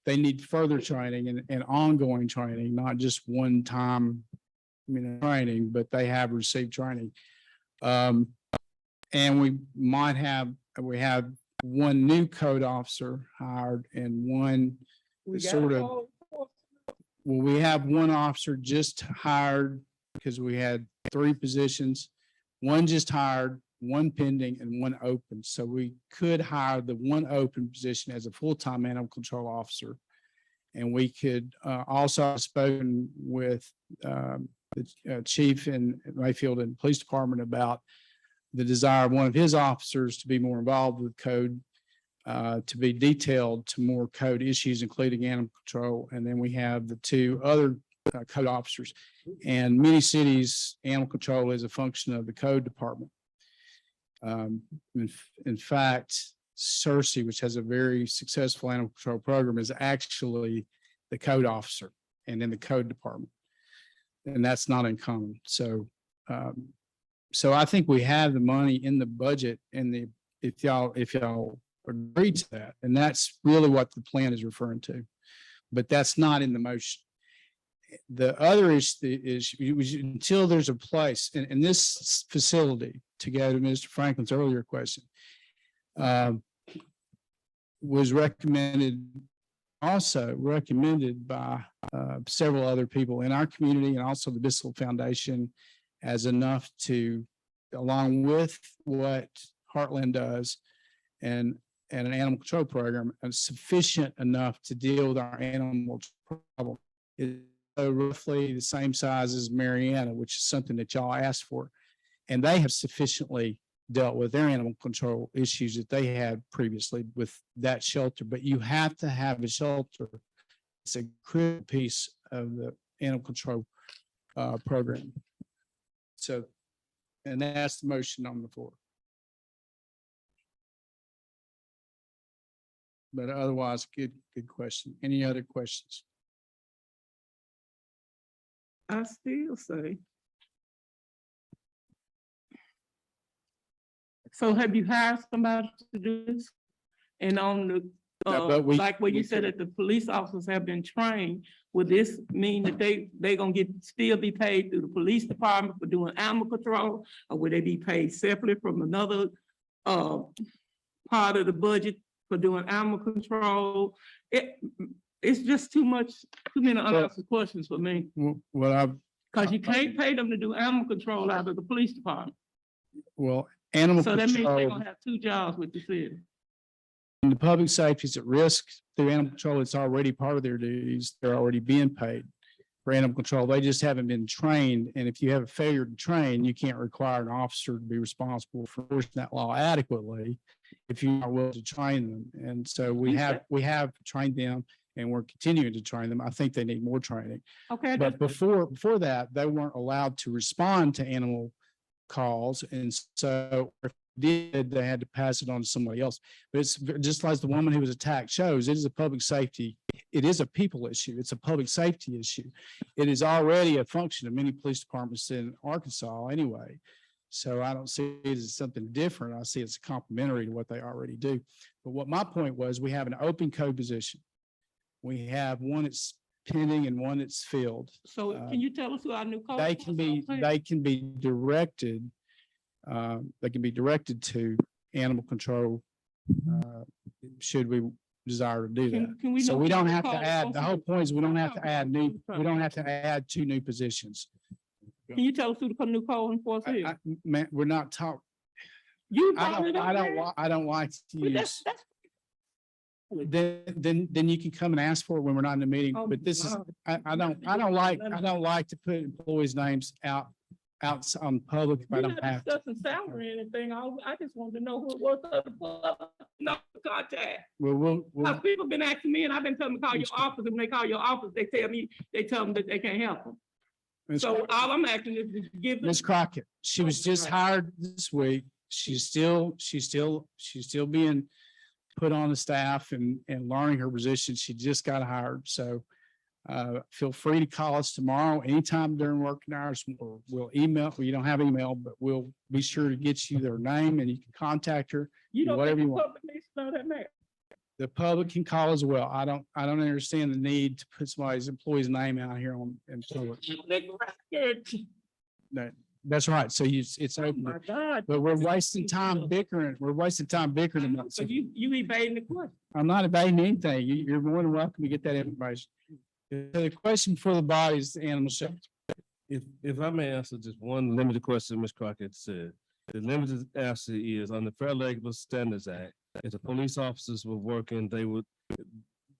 They need further training and ongoing training, not just one time, training, but they have received training. And we have one new code officer hired and one We got sort it of, all. well, we have one officer just hired because we had 3 positions. One just hired, one pending and one open. So we could hire the one open position as a full-time animal control officer. And we could also have spoken with the chief in Mayfield and police department about the desire of one of his officers to be more involved with code, to be detailed to more code issues, including animal control. And then we have the 2 other code officers. And many cities, animal control is a function of the code department. In fact, Searcy, which has a very successful animal control program, is actually the code officer and in the code department. And that's not uncommon. So I think we have the money in the budget and if y'all agree to that, and that's really what the plan is referring to, but that's not in the motion. The other issue is until there's a place in this facility, to go to Mr. Franklin's earlier question, was recommended, also recommended by several other people in our community and also the Bissell Foundation as enough to, along with what Heartland does and an animal control program, sufficient enough to deal with our animal problem. It's roughly the same size as Mariana, which is something that y'all asked for. And they have sufficiently dealt with their animal control issues that they had previously with that shelter, but you have to have a shelter. It's a critical piece of the animal control program. So, and that's the motion on the floor. But otherwise, good question. Any other questions? I still say. So have you hired somebody to do this? And on the, No, but like what you said that the police officers have been trained, would this mean that they gonna still be paid through the police department for doing animal control? Or would they be paid separately from another part of the budget for doing animal control? It's just too many unanswered questions for me. Well, Cause you can't pay them to do animal control out of the police department. animal So that means they're control, gonna have two jobs with the city. and the public safety is at risk through animal control. It's already part of their duties. They're already being paid for animal control. They just haven't been trained. And if you have a failure to train, you can't require an officer to be responsible for enforcing that law adequately if you are willing to train them. And so we have trained them and we're continuing to train them. I think they need more training. Okay. But before that, they weren't allowed to respond to animal calls. And so if they did, they had to pass it on to somebody else. But it's just like the woman who was attacked shows, it is a public safety. It is a people issue. It's a public safety issue. It is already a function of many police departments in Arkansas anyway. So I don't see it as something different. I see it's complementary to what they already do. But what my point was, we have an open code position. We have one that's pending and one that's filled. So can you tell us who our new code? They can be directed. They can be directed to animal control. Should we desire to do that. Can we So know we who don't the have to code add, the whole point is we don't have to add new, Okay. we don't have to add two new positions. Can you tell us who the new code enforcement is? Man, we're not talking, You I brought it up there. I don't like to Well, use, that's- then you can come and ask for it when we're not in the meeting, Oh, but this is, wow. I don't like to put employees' names out on public if I We're don't not have to. discussing salary or anything. I just wanted to know who it was. No contact. We'll, Because people been asking me and I've been telling them to call your office. And when they call your office, they tell them that they can't help them. So all I'm asking is to give them. Ms. Crockett, she was just hired this week. She's still being put on the staff and learning her position. She just got hired. So feel free to call us tomorrow, anytime during working hours. We'll email, you don't have email, but we'll be sure to get you their name and you can contact her. You don't whatever think you the want. public needs to know that, Mayor? The public can call as well. I don't understand the need to put somebody's employee's name out here in public. That's right. So it's Oh, open, my God. but we're wasting time bickering. We're wasting time bickering about So something. you evading the question. I'm not evading anything. You're more than welcome to get that information. The question for the body is the animal shelter. If I may answer just one limited question, Ms. Crockett said, the limited answer is on the Fair Labor Standards Act, if the police officers were working,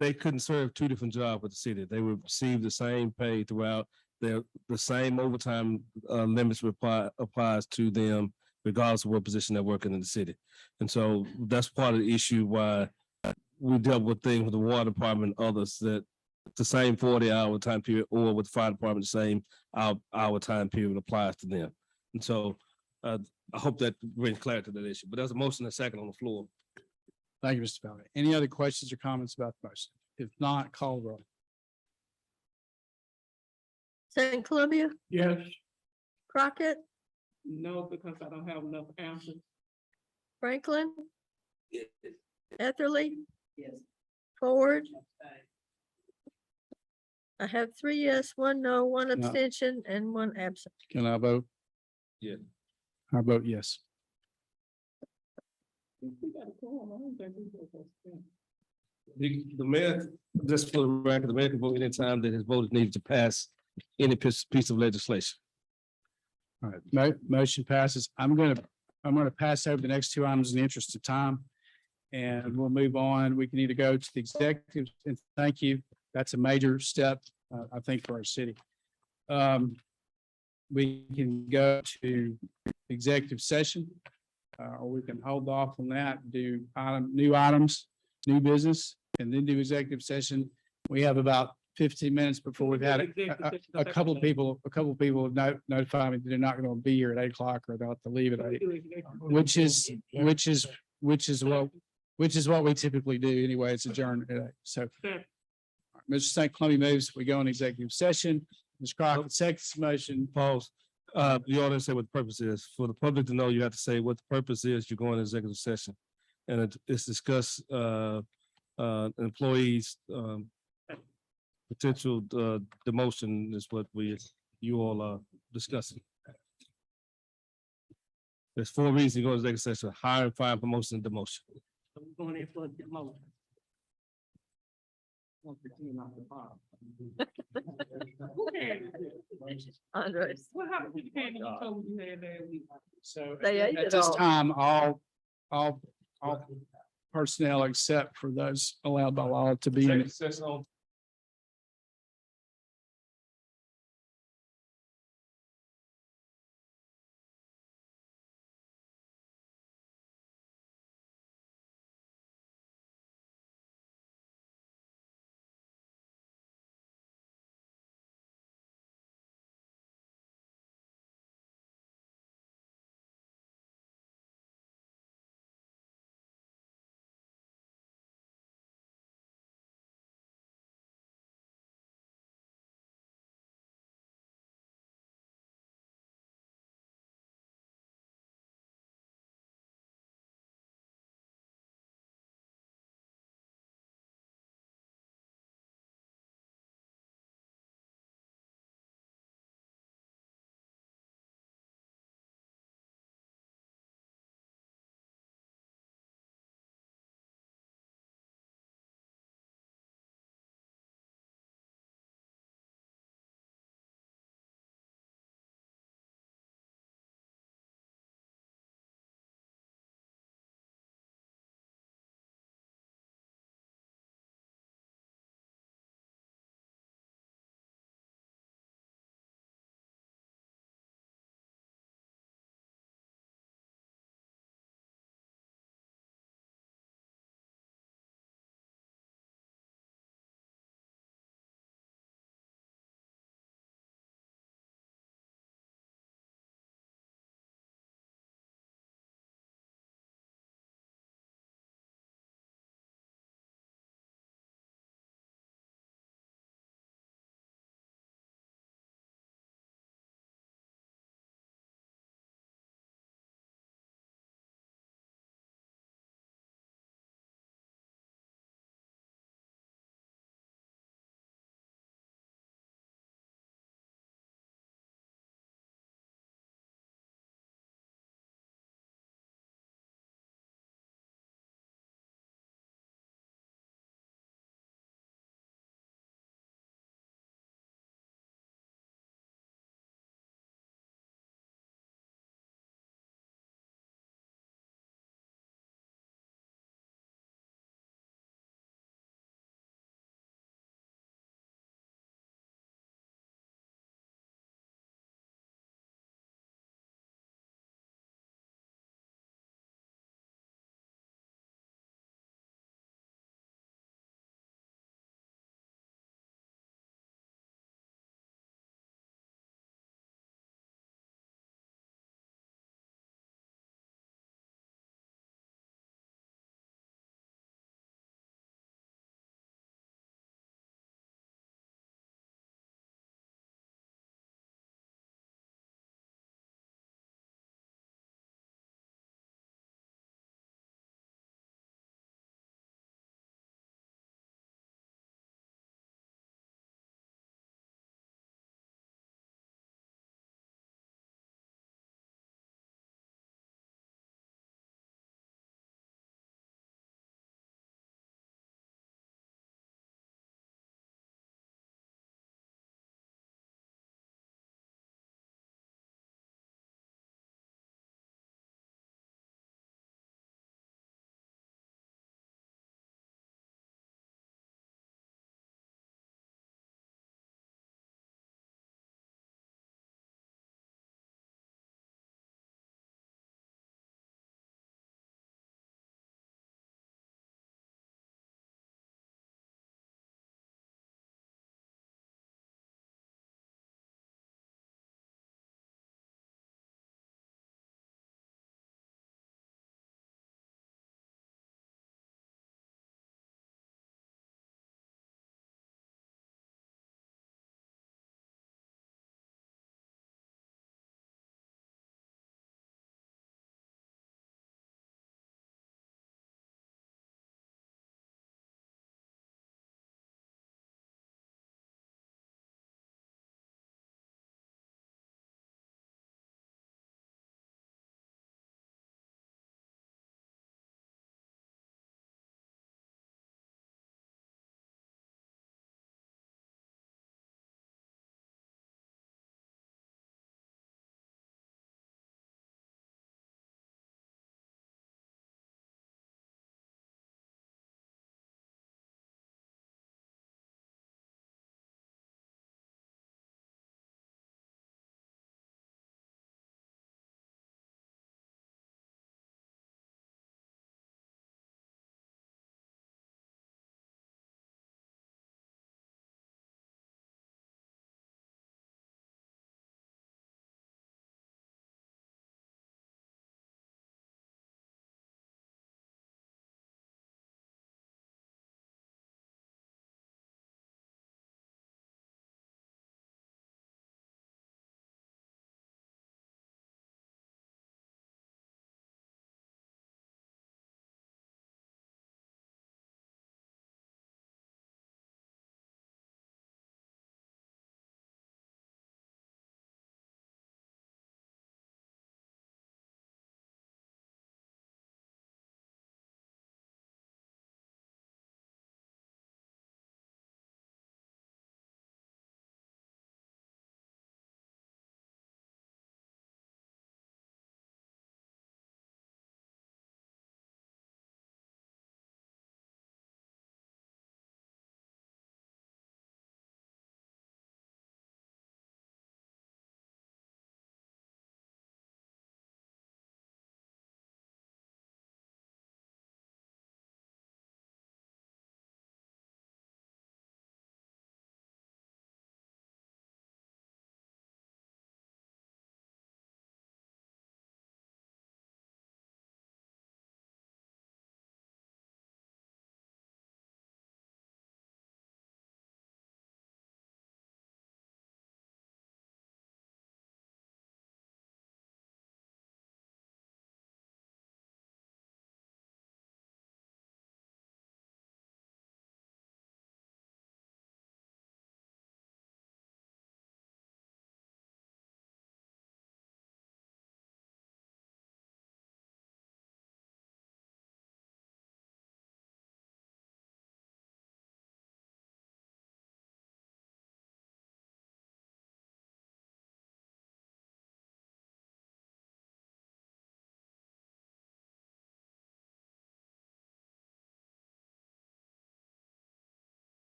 they couldn't serve two different jobs with the city. They would receive the same pay throughout. The same overtime limits applies to them regardless of what position they're working in the city. And so that's part of the issue why we dealt with things with the water department and others, that the same 40-hour time period, or with the fire department, the same hour time period applies to them. And so I hope that brings clarity to that issue, but there's a motion and a second on the floor. Thank you, Mr. Valley. Any other questions or comments about the motion? If not, call the roll. St. Columbia, Yes. Crockett, No, because I don't have enough answers. Franklin, Etherly. Yes. Ford. I have 3 yes, 1 no, 1 No. abstention, and 1 absent. Can I vote? Yeah. I vote yes. We got a quorum. I don't think we supposed to. The mayor, just for the record, the mayor can vote anytime that his vote is needed to pass any piece of legislation. All right, motion passes. I'm gonna pass over the next two items in the interest of time. And we'll move on. We can either go to the executive, and thank you. That's a major step, I think, for our city. We can go to executive session, or we can hold off on that, do new items, new business, and then do executive session. We have about 15 minutes before we've had a couple of people have notified me that they're not going to be here at 8 o'clock, or they'll have to leave at 8, which is what we typically do anyway. It's adjourned today. So Mr. St. Columbia moves, we go in executive session. Ms. Crockett seconds the motion. Pause. You ought to say what the purpose is. For the public to know, you have to say what the purpose is. You're going to executive session. And it's discuss employees potential demotion is what you all are discussing. There's 4 reasons to go to executive session: hire, fire, promotion, and demotion. We're going in for a demo. Want the team off the bottom. Who handed it? Andres. What happened to the candy you told me you had last week? So They ate at it this all. time, all personnel except for those allowed by law to be in Executive session on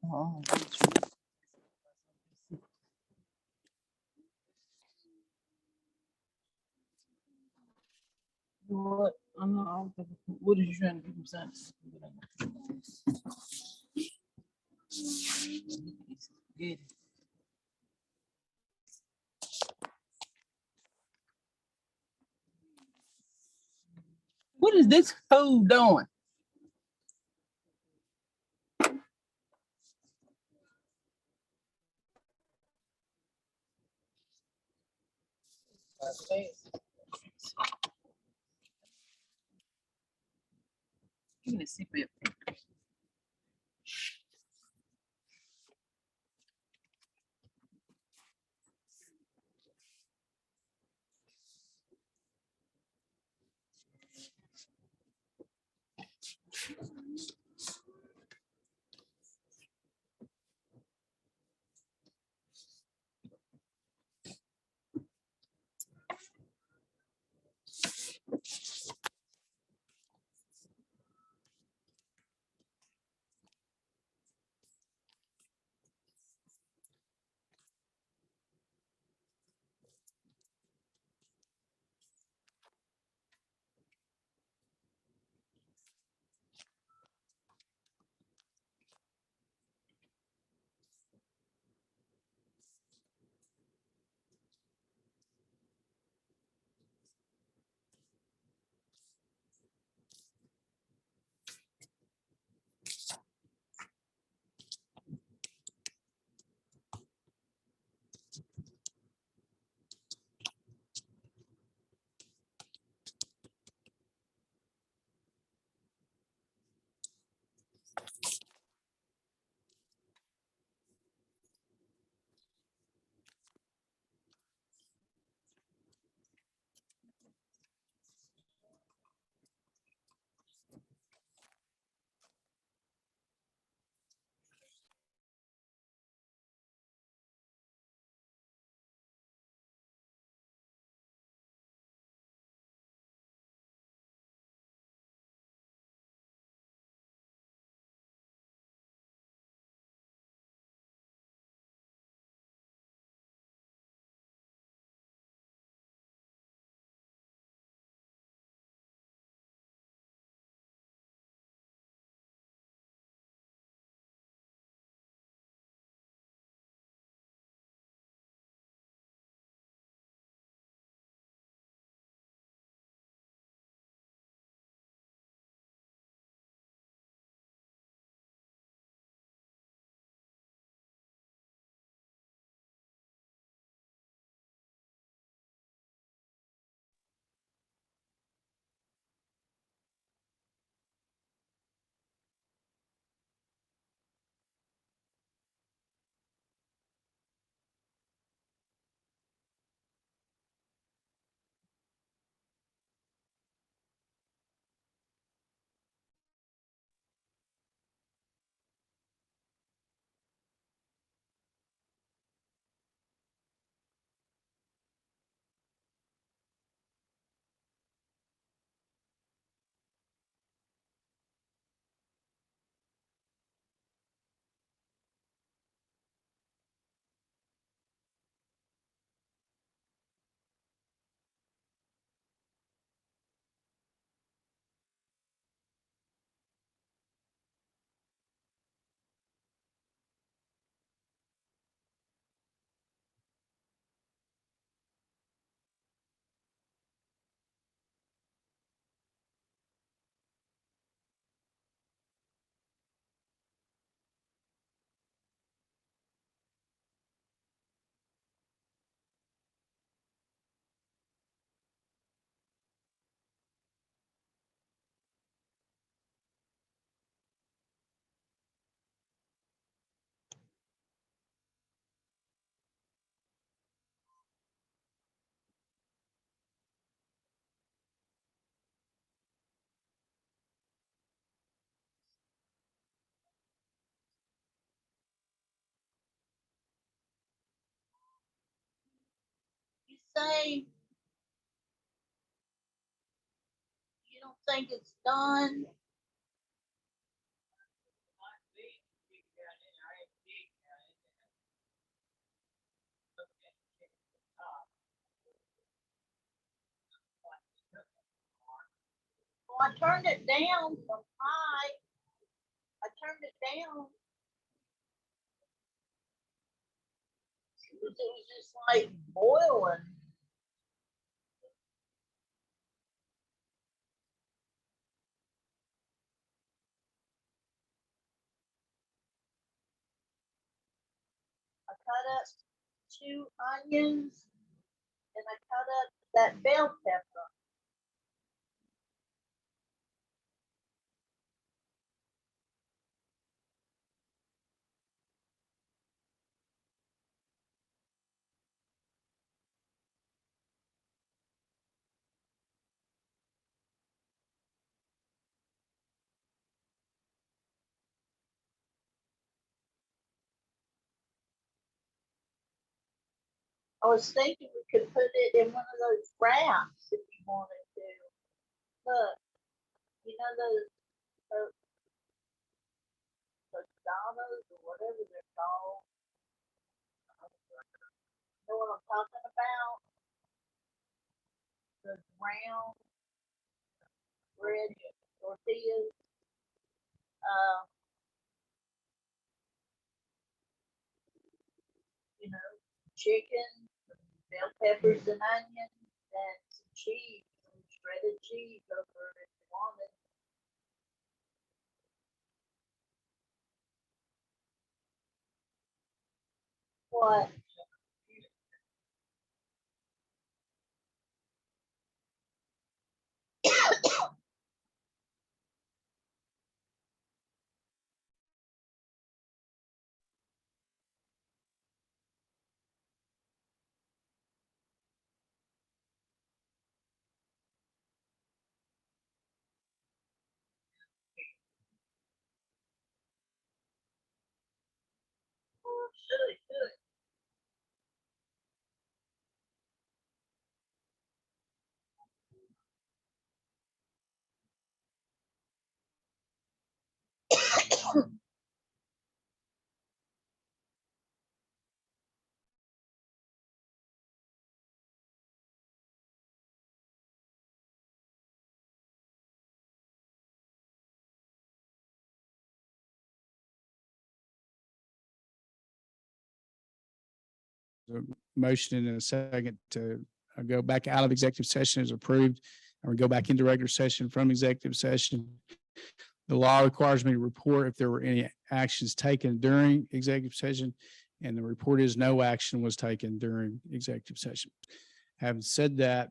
What? I'm not, I don't think- what are you trying to do, son? Good. What is this fool doing? Give me the seatbelt. You say you don't think it's done? I turned it down from high. I turned it down. It was just like boiling. I cut up 2 onions and I cut up that bell pepper. I was thinking we could put it in one of those wraps if you wanted to. Look, you know those tostadas or whatever they're called. You know what I'm talking about? The round bread tortillas. Uh, you know, chicken, bell peppers and onions, and some cheese, some shredded cheese over it if you wanted. What? Should it. A motion and a second to go back out of executive session is approved, and we go back into regular session from executive session. The law requires me to report if there were any actions taken during executive session, and the report is no action was taken during executive session. Having said that,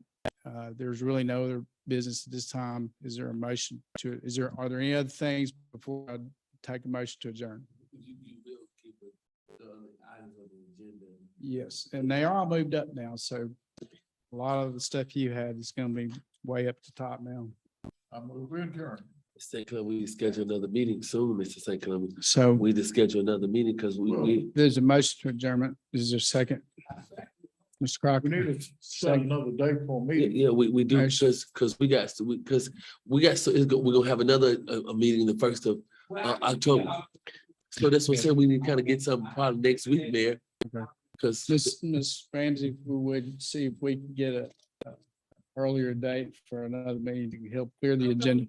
there's really no other business at this time. Is there a motion to, are there any other things before I take a motion to adjourn? You will keep it, the other items on the agenda. Yes, and they are all moved up now, so a lot of the stuff you had is gonna be way up to top now. I'm moving adjourned. St. Clement, we schedule another meeting soon, Mr. St. Clement. So We just schedule another meeting because we, there's a motion to adjournment. Is there a second? Mr. Crocker? We need to set another date for a meeting. yeah, we do, Motion. because we got, we're gonna have another, a meeting the 1st of October. So that's what I'm saying, we need to kind of get something probably next week, Mayor. Okay. Because Ms. Ramsey, we would see if we can get a earlier date for another meeting to help clear the agenda.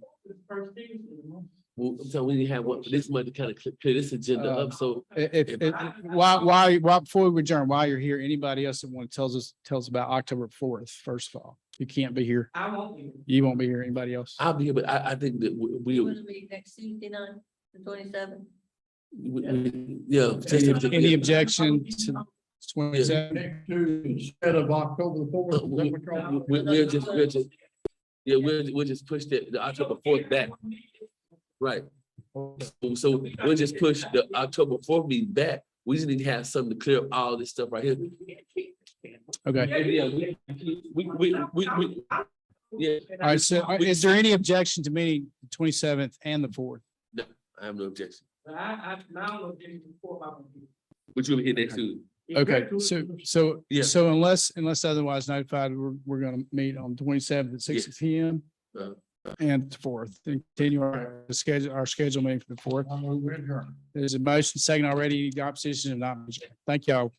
so we need to have one for this month to kind of clear this agenda up, so. Why, before we adjourn, while you're here, anybody else that want to tell us about October 4th, first of all, you can't be here. I won't be. You won't be here. Anybody else? I'll be here, but I think that we, Will it be next Tuesday night, the 27th? yeah. Any objection to 27th? Next Tuesday instead of October the 4th. We'll just push the October 4th back. Right. So we'll just push the October 4th meeting back. We just need to have something to clear up all this stuff right here. Okay. Yeah, All right. So is there any objection to meeting the 27th and the 4th? no, I have no objection. I don't know before my. But you'll be here next Tuesday. Okay, Yeah. so unless otherwise notified, we're gonna meet on 27th at 6 Yes. p.m. Uh, and the 4th, and continue our schedule meeting for the 4th. I'm moving adjourned. There's a motion second already, opposition and not. Thank y'all.